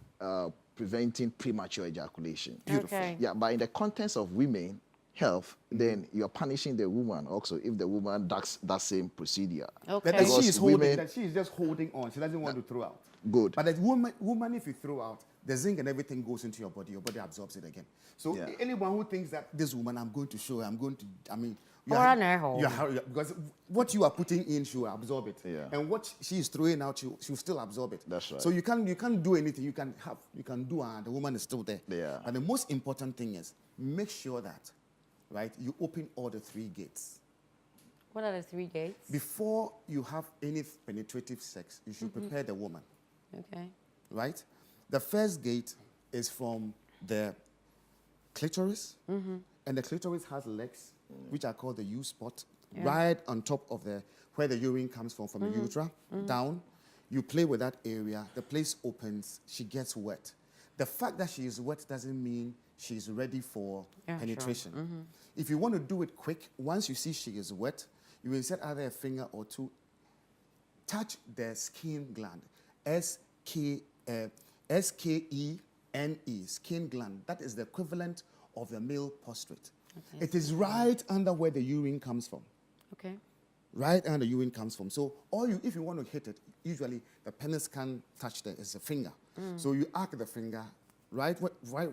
preventing premature ejaculation. Beautiful. Okay. Yeah, but in the context of women health, then you're punishing the woman also if the woman does that same procedure. Okay. That she is holding, women- that she is just holding on. She doesn't want to throw out. Good. But the woman, if you throw out, the zinc and everything goes into your body absorbs it again. So Yeah. anyone who thinks that this woman, because what you are putting in, she will absorb it. Yeah. And what she is throwing out, she will still absorb it. That's right. So you can't do anything. You can do, and the woman is still there. Yeah. And the most important thing is, make sure that, right, you open all the 3 gates. What are the 3 gates? Before you have any penetrative sex, you should prepare the woman, Okay. right? The first gate is from the clitoris, and the clitoris has legs, which are called the U-spot, right on top of where the urine comes from the urethra, down. You play with that area, the place opens, she gets wet. The fact that she is wet doesn't mean she's ready for penetration. Sure. If you want to do it quick, once you see she is wet, you insert either a finger or two, touch the skin gland, S-K-E-N-E, skin gland. That is the equivalent of the male prostate. Okay. It is right under where the urine comes from. Okay. Right under the urine comes from. So if you want to hit it, usually the penis can't touch there, it's a finger. So you arc the finger right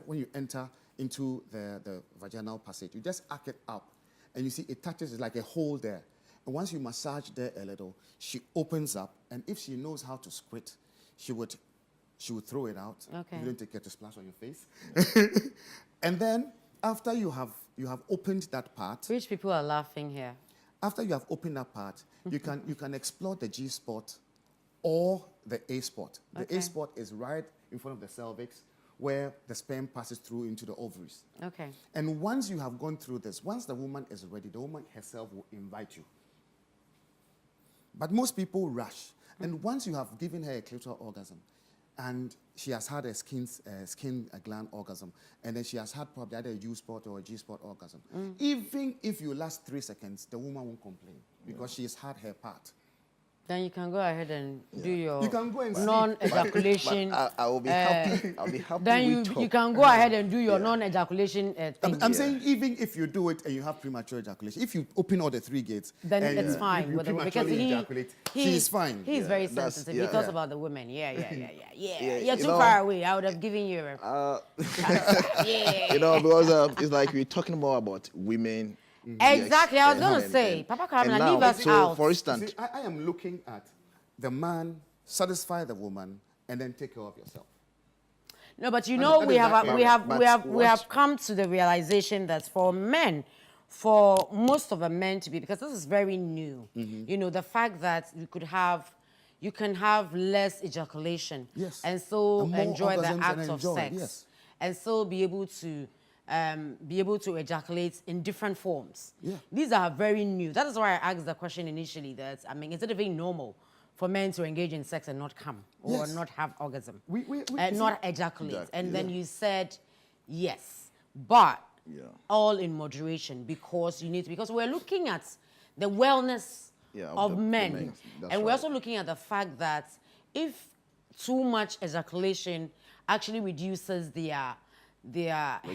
when you enter into the vaginal passage. You just arc it up, and you see it touches, it's like a hole there. And once you massage there a little, she opens up, and if she knows how to squirt, she would throw it out. Okay. You don't take it to splash on your face. And then after you have opened that part. Which people are laughing here? After you have opened that part, you can explore the G spot or the A spot. The A spot is right in front of the cervix, where the sperm passes through into the ovaries. Okay. And once you have gone through this, once the woman is ready, the woman herself will invite you. But most people rush. And once you have given her a clitoral orgasm, and she has had a skin gland orgasm, and then she has had probably either a U spot or a G spot orgasm, even if you last 3 seconds, the woman won't complain because she has had her part. Then you can go ahead and do your You can go and see. non-ejaculation. I will be happy. I'll be happy. Then you can go ahead and do your non-ejaculation thing. I'm saying even if you do it and you have premature ejaculation, if you open all the 3 gates, Then and it's fine. you Because prematurely ejaculate, she's fine. He's very sensitive. He talks yeah. about the women. Yeah. Yeah, You're too you know, far away. I would have given you a... yeah. You know, because it's like we're talking more about women. Exactly. I was going to say, Papa Kamina, leave us out. For instance, See, I am looking at the man satisfy the woman and then take care of yourself. No, but you know, we have come to the realization that for men, for most of the men to be, because this is very new, you know, the fact that you can have less ejaculation, Yes. and so And more enjoy the orgasms act and of enjoy, sex, yes. and still be able to ejaculate in different forms. Yeah. These are very new. That is why I asked the question initially that, I mean, is it even normal for men to engage in sex and not come or Yes. not have orgasm see- and not ejaculate? And then you said yes, but all in moderation, because you need to, because we're looking at the wellness of the men, men. That's and we're right. also looking at the fact that if too much ejaculation actually reduces their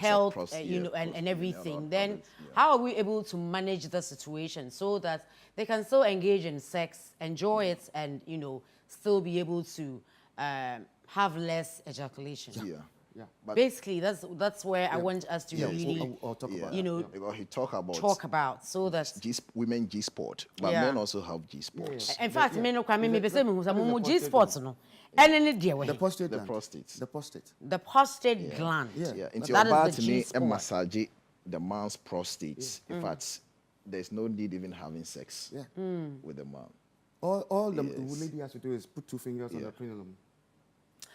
health, you know, and everything, then how are we able to manage the situation so that they can still engage in sex, enjoy it, and, you know, still be able to have less ejaculation? Yeah. But Basically, that's where I want us to really, I'll talk about you know, because he talk about so that. women G spot, but Yeah. men also have G spots. In fact, men no kwame me be say me some G spots no. Any dear way. the prostate The gland. prostate. The prostate. The prostate gland. Yeah, into But your that bar is to the me, G-spot. and massage the man's prostate. In fact, there's no need even having sex Yeah. with the man. All the Yes. lady has to do is put 2 fingers on the frenulum.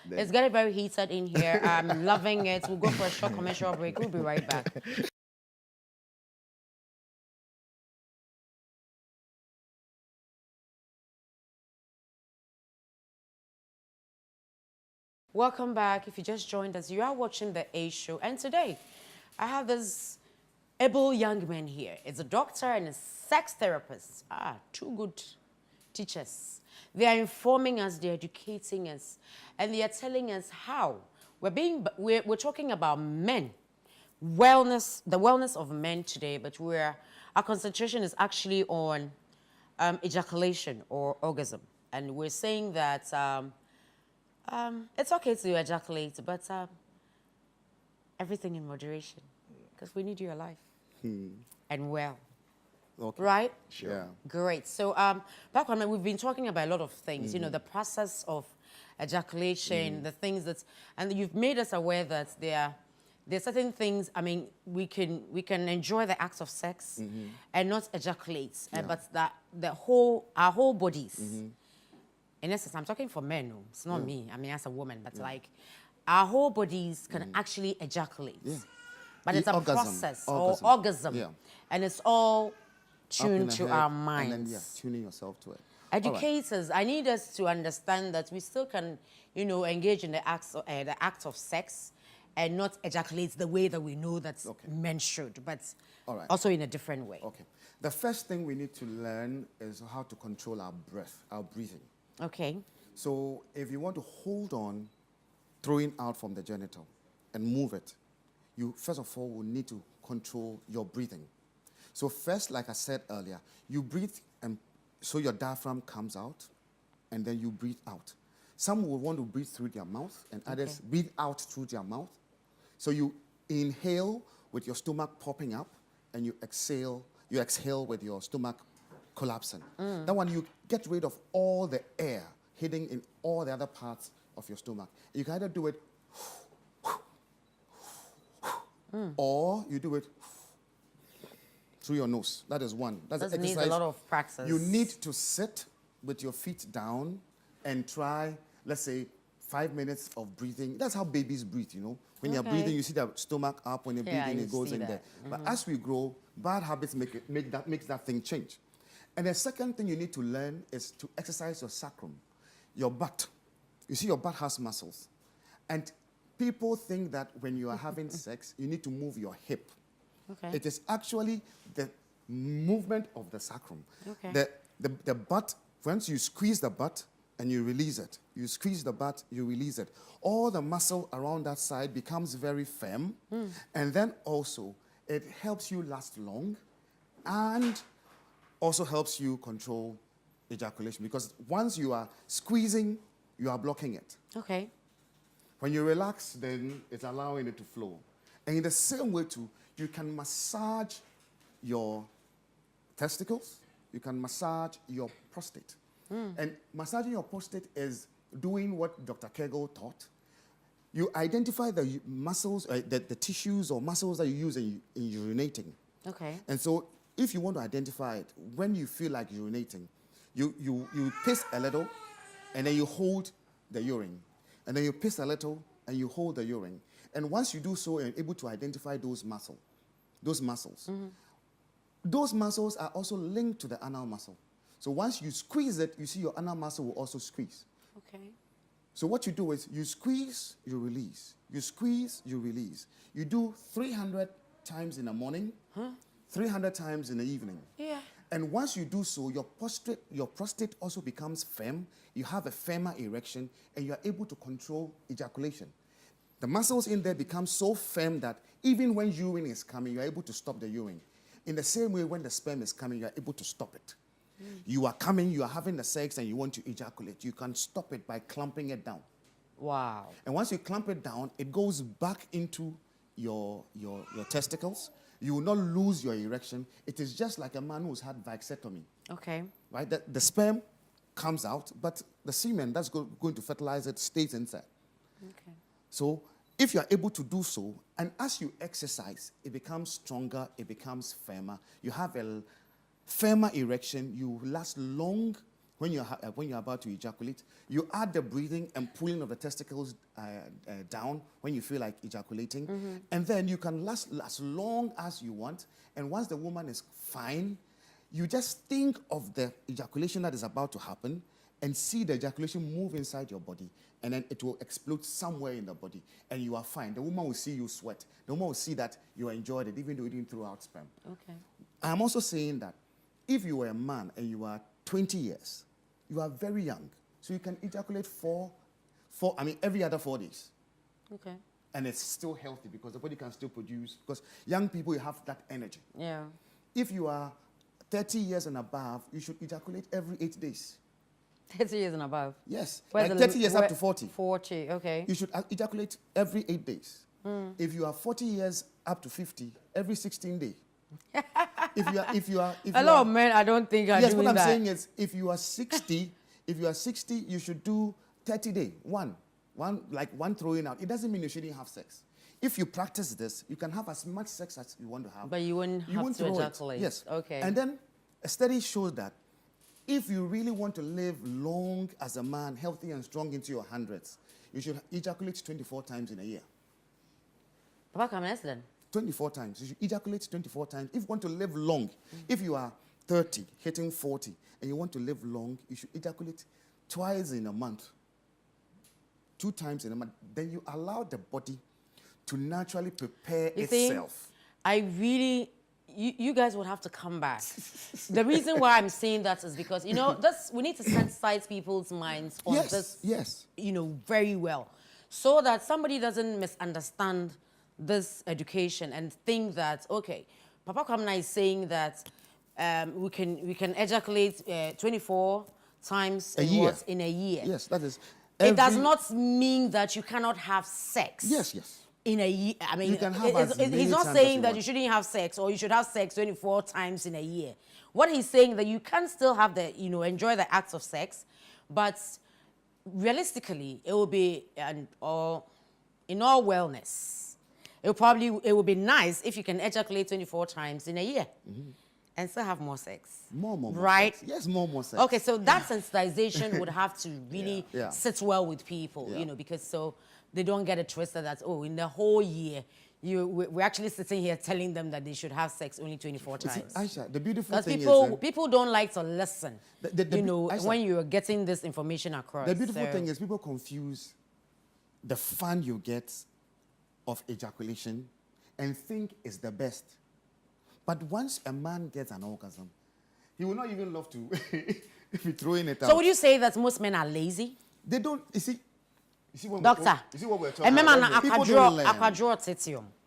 It's getting very heated in here. I'm loving it. We'll go for a short commercial break. We'll be right back. Welcome back. If you just joined us, you are watching the A Show. And today, I have this able young man here. It's a doctor and a sex therapist. 2 good teachers. They are informing us, they're educating us, and they are telling us how. We're talking about men, wellness, the wellness of men today, but our concentration is actually on ejaculation or orgasm. And we're saying that it's okay to ejaculate, but everything in moderation, because we need you alive and well. Okay. Right? Sure. Yeah. Great. So, back on, we've been talking about a lot of things, you know, the process of ejaculation, the things that, and you've made us aware that there are certain things, I mean, we can enjoy the act of sex and not ejaculate, but that our whole bodies, in essence, I'm talking for men, no, it's not me, I mean, as a woman, but like, our whole bodies can actually ejaculate. But it's a Orgasm. process Orgasm. or orgasm. Yeah. And it's all Up in tuned the to head, our and minds. then, yeah, tuning yourself to it. All right. Educators, I need us to understand that we still can, engage in the act of sex and not ejaculate the way that we know that men should, but All right. also in a different way. Okay. The first thing we need to learn is how to control our breath, our breathing. Okay. So if you want to hold on, throwing out from the genital and move it, you first of all will need to control your breathing. So first, like I said earlier, you breathe, and so your diaphragm comes out, and then you breathe out. Some will want to breathe through their mouth, and others breathe out through their mouth. So you inhale with your stomach popping up, and you exhale with your stomach collapsing. That one, you get rid of all the air hidden in all the other parts of your stomach. You can either do it or you do it through your nose. That is one. That's an exercise. Needs a lot of practice. You need to sit with your feet down and try, let's say, 5 minutes of breathing. That's how babies breathe, When you're breathing, you see the stomach up. When you're breathing, it goes in there. But as we grow, bad habits makes that thing change. And the second thing you need to learn is to exercise your sacrum, your butt. You see, your butt has muscles. And people think that when you are having sex, you need to move your hip. Okay. It is actually the movement of the sacrum. Okay. The butt, once you squeeze the butt and you release it, you squeeze the butt, you release it, all the muscle around that side becomes very firm. And then also, it helps you last long and also helps you control ejaculation, because once you are squeezing, you are blocking it. Okay. When you relax, then it's allowing it to flow. And in the same way too, you can massage your testicles, you can massage your prostate. And massaging your prostate is doing what Dr. Kegel taught. You identify the muscles, the tissues or muscles that you use in urinating. Okay. And so if you want to identify it, when you feel like urinating, you piss a little, and then you hold the urine. And then you piss a little, and you hold the urine. And once you do so, you're able to identify those muscles. Those muscles are also linked to the anal muscle. So once you squeeze it, you see your anal muscle will also squeeze. Okay. So what you do is you squeeze, you release. You squeeze, you release. You do 300 times in the morning, 300 times in the evening. Yeah. And once you do so, your prostate also becomes firm. You have a firmer erection, and you are able to control ejaculation. The muscles in there become so firm that even when urine is coming, you are able to stop the urine. In the same way, when the sperm is coming, you are able to stop it. You are coming, you are having the sex, and you want to ejaculate. You can stop it by clamping it down. Wow. And once you clamp it down, it goes back into your testicles. You will not lose your erection. It is just like a man who's had vasectomy. Okay. Right? The sperm comes out, but the semen that's going to fertilize it stays inside. Okay. So if you are able to do so, and as you exercise, it becomes stronger, it becomes firmer. You have a firmer erection. You last long when you're about to ejaculate. You add the breathing and pulling of the testicles down when you feel like ejaculating. And then you can last as long as you want. And once the woman is fine, you just think of the ejaculation that is about to happen and see the ejaculation move inside your body. And then it will explode somewhere in the body. And you are fine. The woman will see you sweat. The woman will see that you enjoyed it, even though you didn't throw out sperm. Okay. I'm also saying that if you were a man and you are 20 years, you are very young. So you can ejaculate every other 4 days. Okay. And it's still healthy because the body can still produce. Because young people, you have that energy. Yeah. If you are 30 years and above, you should ejaculate every 8 days. 30 years and above? Yes. Where's like the 30 years up to 40. 40, okay. You should ejaculate every 8 days. If you are 40 years up to 50, every 16 days. If you are a lot of men, I don't think are yes, doing what I'm that. saying is, if you are 60, you should do 30 days. One throwing out. It doesn't mean you shouldn't have sex. If you practice this, you can have as much sex as you want to have. But you wouldn't have to ejaculate. Yes. Okay. And then a study shows that if you really want to live long as a man, healthy and strong into your hundreds, you should ejaculate 24 times in a year. Papa, come next then. 24 times. You should ejaculate 24 times. If you want to live long, if you are 30, hitting 40, and you want to live long, you should ejaculate twice in a month. 2 times in a month. Then you allow the body to naturally prepare itself. I really, you guys would have to come back. The reason why I'm saying that is because, you know, we need to sensitize people's minds on this, you know, very well, so that somebody doesn't misunderstand this education and think that, okay, Papa Kwamna is saying that we can ejaculate 24 times in a year. Yes, that is. It does not mean that you cannot have sex. Yes. In a year, I mean, You can have he's not saying that you shouldn't have sex or you should have sex 24 times in a year. What he's saying that you can still have enjoy the acts of sex, but realistically, it will be in all wellness. It will be nice if you can ejaculate 24 times in a year and still have more sex. More right? Sex. Yes, more sex. Okay, so that sensitization would have to really sit well with people, you know, because so they don't get it twisted that, oh, in the whole year, we're actually sitting here telling them that they should have sex only 24 times. Aisha, the beautiful thing is people don't like to listen, you know, Aisha, when you're getting this information across. The beautiful thing is people confuse the fun you get of ejaculation and think it's the best. But once a man gets an orgasm, he will not even love to if you're throwing it out. So would you say that most men are lazy? They don't, you see what Doctor, you see what we're talking about? People don't learn.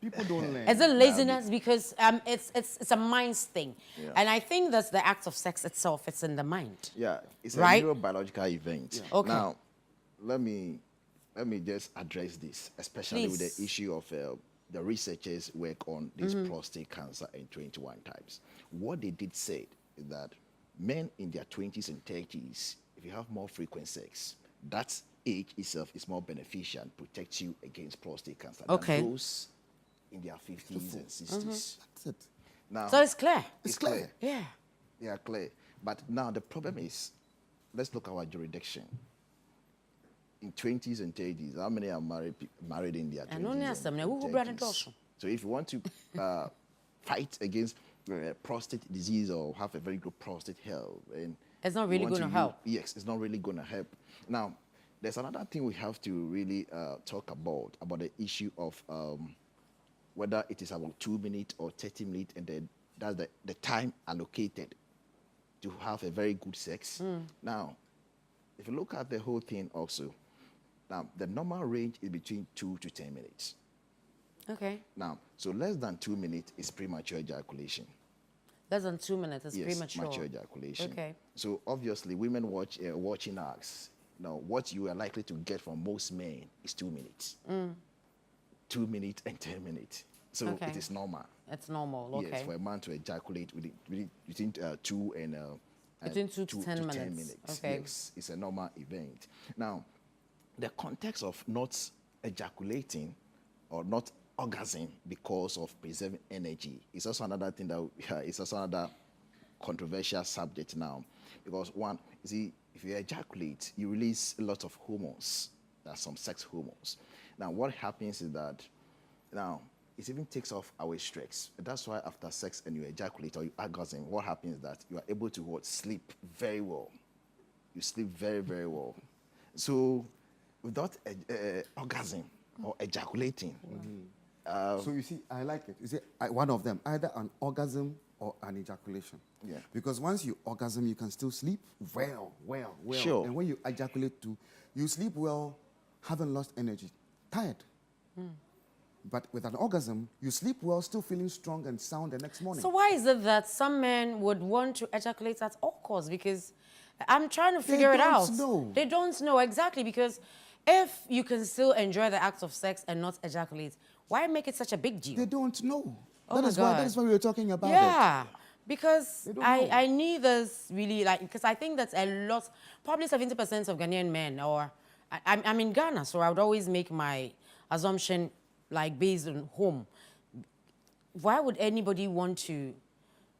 People don't learn. Is it laziness? Because it's a mind thing. Yeah. And I think that's the act of sex itself. It's in the mind. Yeah, it's right? a neurobiological event. Yeah. Okay. Now, let me just address this, especially with the issue of the researchers work on this prostate cancer in 21 types. What they did say is that men in their 20s and 30s, if you have more frequent sex, that age itself is more beneficial and protects you against prostate cancer than those in their 50s and 60s. That's it. Now, so it's clear. It's clear. Yeah. They are clear. But now the problem is, let's look at our jurisdiction. In 20s and 30s, how many are married in their 20s and 30s? So if you want to fight against prostate disease or have a very good prostate health, and it's not really going to help. Yes, it's not really going to help. Now, there's another thing we have to really talk about the issue of whether it is about 2 minutes or 30 minutes, and then that's the time allocated to have a very good sex. Now, if you look at the whole thing also, now the normal range is between 2 to 10 minutes. Okay. Now, so less than 2 minutes is premature ejaculation. Less than 2 minutes is premature. Premature ejaculation. Okay. So obviously, women watching us. Now, what you are likely to get from most men is 2 minutes. 2 minutes and 10 minutes. So it is normal. It's normal, okay. Yes, for a man to ejaculate between 2 and between 2 to 10 minutes. Okay. Yes, it's a normal event. Now, the context of not ejaculating or not orgasm because of preserving energy is also another thing is also another controversial subject now. Because one, you see, if you ejaculate, you release a lot of hormones. There are some sex hormones. Now, what happens is that now it even takes off our stress. That's why after sex and you ejaculate or you orgasm, what happens is that you are able to sleep very well. You sleep very, very well. So without orgasm or ejaculating. So you see, I like it. You see, one of them, either an orgasm or an ejaculation. Yeah. Because once you orgasm, you can still sleep well. Sure. And when you ejaculate too, you sleep well, haven't lost energy, tired. But with an orgasm, you sleep well, still feeling strong and sound the next morning. So why is it that some men would want to ejaculate at all costs? Because I'm trying to figure it out. They don't know exactly, because if you can still enjoy the act of sex and not ejaculate, why make it such a big deal? They don't know. Oh that is why we were talking about it. Because I need this really, because I think that's a lot, probably 70% of Ghanaian men, or I'm in Ghana, so I would always make my assumption based on home. Why would anybody want to,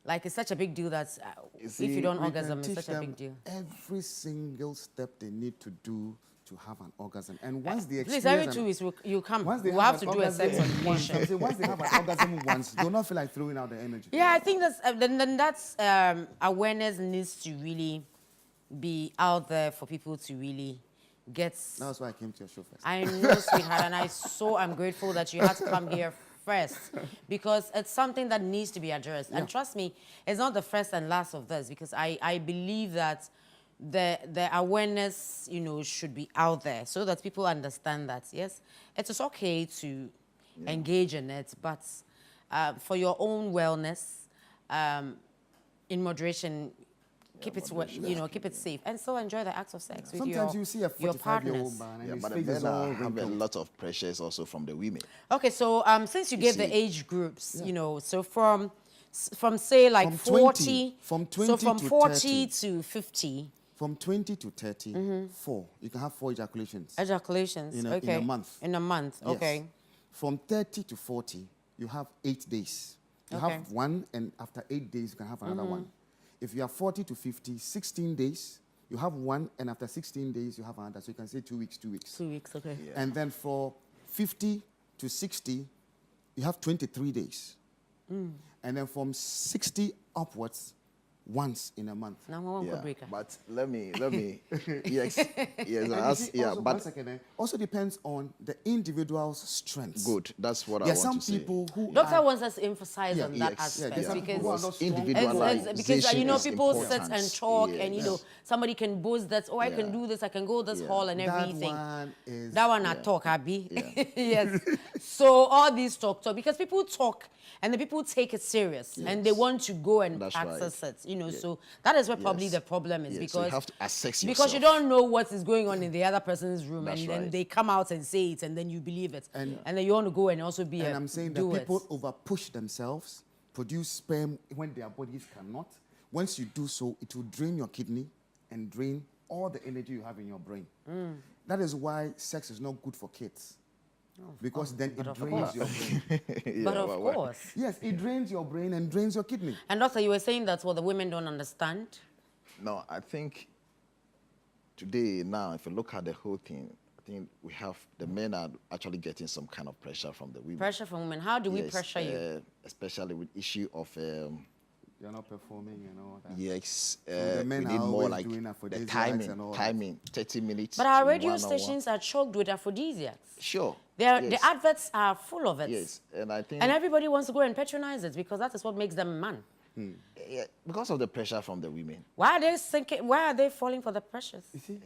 it's such a big deal that if you don't orgasm, it's such a big deal. Every single step they need to do to have an orgasm. And once they Please, experience every 2 weeks you come. once they We'll have an to do a sex orgasm once, education. I'm saying once they have an orgasm once, they'll not feel like throwing out the energy. Yeah, I think then that's awareness needs to really be out there for people to really get. That's why I came to your show first. I know, sweetheart, and I'm grateful that you had to come here first, because it's something that needs to be addressed. And trust me, it's not the first and last of this, because I believe that the awareness, should be out there so that people understand that, yes, it is okay to engage in it, but for your own wellness, in moderation, keep it, keep it safe, and still enjoy the acts of sex with Sometimes you see a your 45-year-old man and his but face the is men all have a wrinkled. lot of pressures also from the women. Okay, so since you gave the see. age groups, so from say like From 40, 20, from so 20 from to 40 30. to 50 From 20 to 30, 4. You can have 4 ejaculations. ejaculations. In Okay, a month. In a month. Yes. Okay. From 30 to 40, you have 8 days. You Okay. have one, and after 8 days, you can have another one. If you are 40 to 50, 16 days, you have one, and after 16 days, you have another. So you can say 2 weeks, 2 weeks. 2 weeks. Okay. And then for 50 to 60, you have 23 days. And then from 60 upwards, once in a month. Now one Yeah, breaker. but let me, yes, And you yes, see, yeah, also, but one second, also depends on the individual's strengths. good. That's what I There are want some to say. people who Doctor are, wants us to emphasize on that yes, aspect, there's some people who are because not strong. Individualization because is people important. sit and talk, and Yes. somebody can boast that, I can Yeah. do this, I can go this Yeah. hall and that everything. one is That one I talk, Abby. Yeah. Yes. So all these talk, because people talk and the people take it serious and they want to go and That's access right. it, so that is where probably Yes. the problem is, Yes, so you because have to assess because you yourself. don't know what is going on in the other person's room, That's and then right. they come out and say it, and then you believe it, And- then you want to go and also be And I'm saying that do people it. over push themselves, produce sperm when their bodies cannot. Once you do so, it will drain your kidney and drain all the energy you have in your brain. That is why sex is not good for kids. Because then but it of drains course. your brain. Yeah, But of well, course. Yes, it drains your brain and drains your kidney. And doctor, you were saying that's what the women don't understand. No, I think today, now, if you look at the whole thing, I think we have the men are actually getting some kind of pressure from the women. Pressure from women. How do we Yes, pressure you? especially with issue of You're not performing and all that. yes, the we men need are more always like doing the aphrodisiacs and all that. timing, 30 minutes. But our radio one-on-one. stations are choked with aphrodisiacs. Sure. The yes. adverts are full of it. Yes, and I think And everybody wants to go and patronize it because that is what makes them a man. yeah, because of the pressure from the women. Why are they sinking? Why are they falling for the pressures? You see,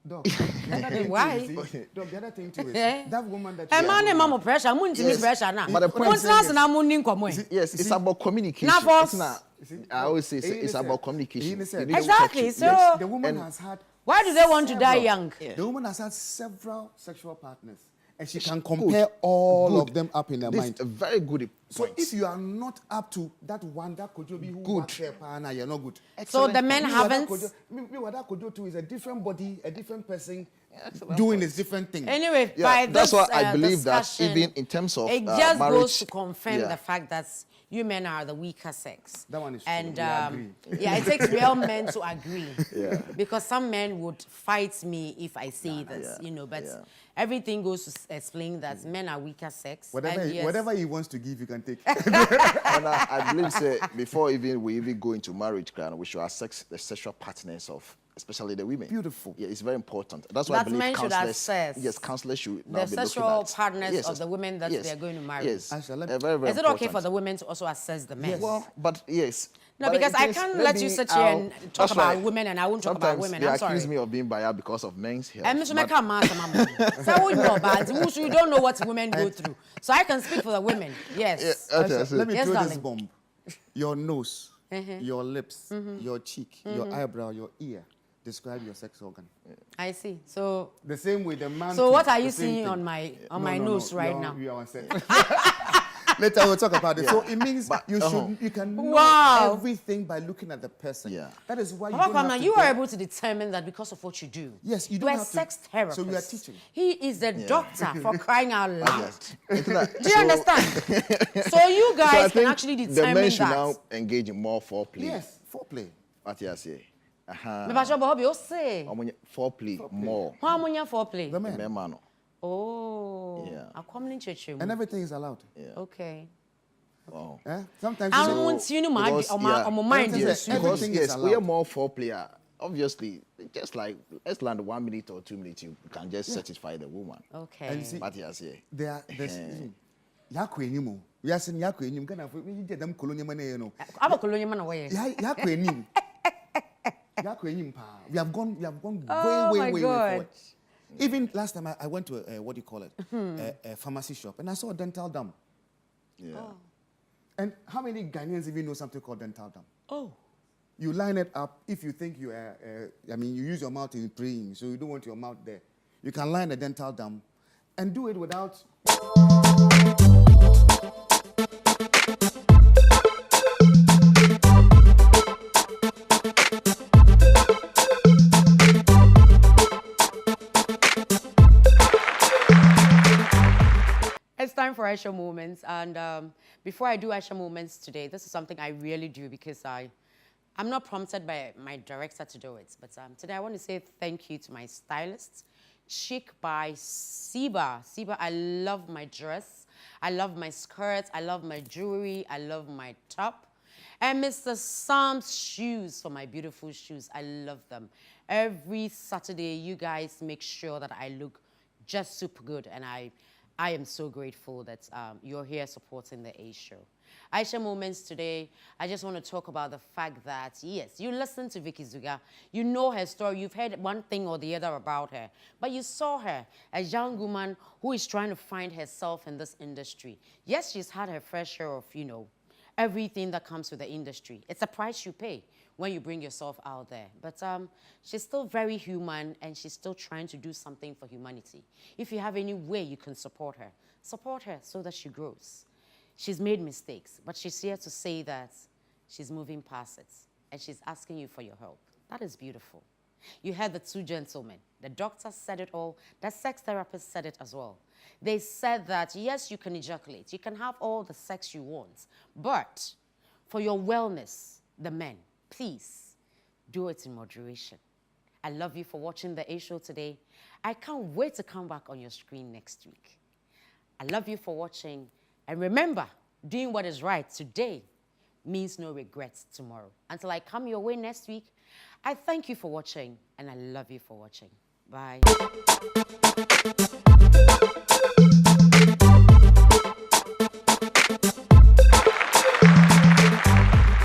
Doc, the other thing Why? too, you see, Doc, the other thing too is Eh? that woman that A you man are and mama pressure. I'm going to Yes. pressure now. But the point Once is- last and I'm winning come away. Yes, it's about communication. Now, boss. It's not, I always say it's about communication. He said- You need to Exactly, touch it. so- Yes. The woman And- has had. Why do they want to die several- young? The woman has had several sexual partners, and she can compare all of them up in her This mind. is a very good So point. if you are not up to that one, that could be who Good. works there, partner, you're not good. So the men Me, what that haven't. Kojo- me, what that Kojo too is a different body, a different person Excellent doing point. its different thing. Anyway, Yeah, by that's this why I believe that discussion, even in terms of, it just goes marriage, to confirm yeah. the fact that you men are the weaker sex. That one is true. And We agree. yeah, it takes real men to agree. Yeah. Because some men would fight me if I say this, yeah, but yeah. everything goes to explain that men are weaker sex. Whatever, and he, yes, whatever he wants to give, you can take. And I believe say, before we even go into marriage, we should assess the sexual partners of, especially the women. Beautiful. Yeah, it's very important. That's why I That believe men should counselors. assess Yes, counselors should the now be looking sexual at. partners Yes, of the women that yes, they are going to marry. Yes, Aisha, let me- very, very Is it okay important. for the women to also assess the men? Yes. Well, but yes. No, But because the I thing is, can't let you maybe sit here and talk that's about why women and I won't talk about sometimes women. they I'm accuse sorry. me of being biased because of men's health. And Mr. but- Meka Master Mama. So we know about it. You don't know what women go through. So I can speak for the women. Yes. Okay, Aisha, so- let me Yes, throw this darling. bomb. Your nose, your lips, your cheek, your eyebrow, your ear. Describe your sex organ. I see. So The same way the man. So too, what are the you same seeing thing. on my No, nose right you're- now? You are on set. Later we'll talk about it. So it means you can know Wow. everything by looking at the person. Yeah. That is why you Papa don't have Kwame, to you go- are able to determine that because of what you do. Yes, you You don't are a have to. sex therapist. So we are teaching. He is a doctor for crying out loud. Yes. It's not- Do you so- understand? So you So I guys can think actually the determine men should that. now engage in more foreplay. Yes, foreplay. What you say? Me ba job hobby o say. Foreplay more. How munya foreplay? The men. Man. Oh. Yeah. I come in church. And everything is allowed. Okay. Wow. Sometimes I you don't want you to mind because, on my mind. Yes, Everything because is yes, we allowed. are more foreplay. Obviously, just like let's land 1 minute or 2 minutes, you can just satisfy the woman. Okay. And see, But yes, yeah. there's yakwenim. We are saying yakwenim. Can I get them colonial money? You know. I'm a colonial man away. Yakwenim. Yakwenim pa. We have gone Oh, way my God. forward. Even last time I went to what do you call it? A pharmacy shop, and I saw a dental dam. Yeah. And how many Ghanaians even know something called dental dam? Oh. You line it up if you think you are, you use your mouth in praying, so you don't want your mouth there. You can line a dental dam and do it without. It's time for Aisha Moments. And before I do Aisha Moments today, this is something I really do because I'm not prompted by my director to do it. But today I want to say thank you to my stylist, Chic by Siba. Siba, I love my dress. I love my skirt. I love my jewelry. I love my top. And Mr. Sam's shoes for my beautiful shoes. I love them. Every Saturday, you guys make sure that I look just super good. And I am so grateful that you're here supporting the A Show. Aisha Moments today, I just want to talk about the fact that, yes, you listen to Vicki Zugah, you know her story, you've heard one thing or the other about her, but you saw her, a young woman who is trying to find herself in this industry. Yes, she's had her fair share of, everything that comes with the industry. It's a price you pay when you bring yourself out there. But she's still very human, and she's still trying to do something for humanity. If you have any way you can support her so that she grows. She's made mistakes, but she's here to say that she's moving past it, and she's asking you for your help. That is beautiful. You heard the two gentlemen. The doctor said it all. The sex therapist said it as well. They said that, yes, you can ejaculate. You can have all the sex you want. But for your wellness, the men, please do it in moderation. I love you for watching the A Show today. I can't wait to come back on your screen next week. I love you for watching. And remember, doing what is right today means no regrets tomorrow. Until I come your way next week, I thank you for watching, and I love you for watching. Bye.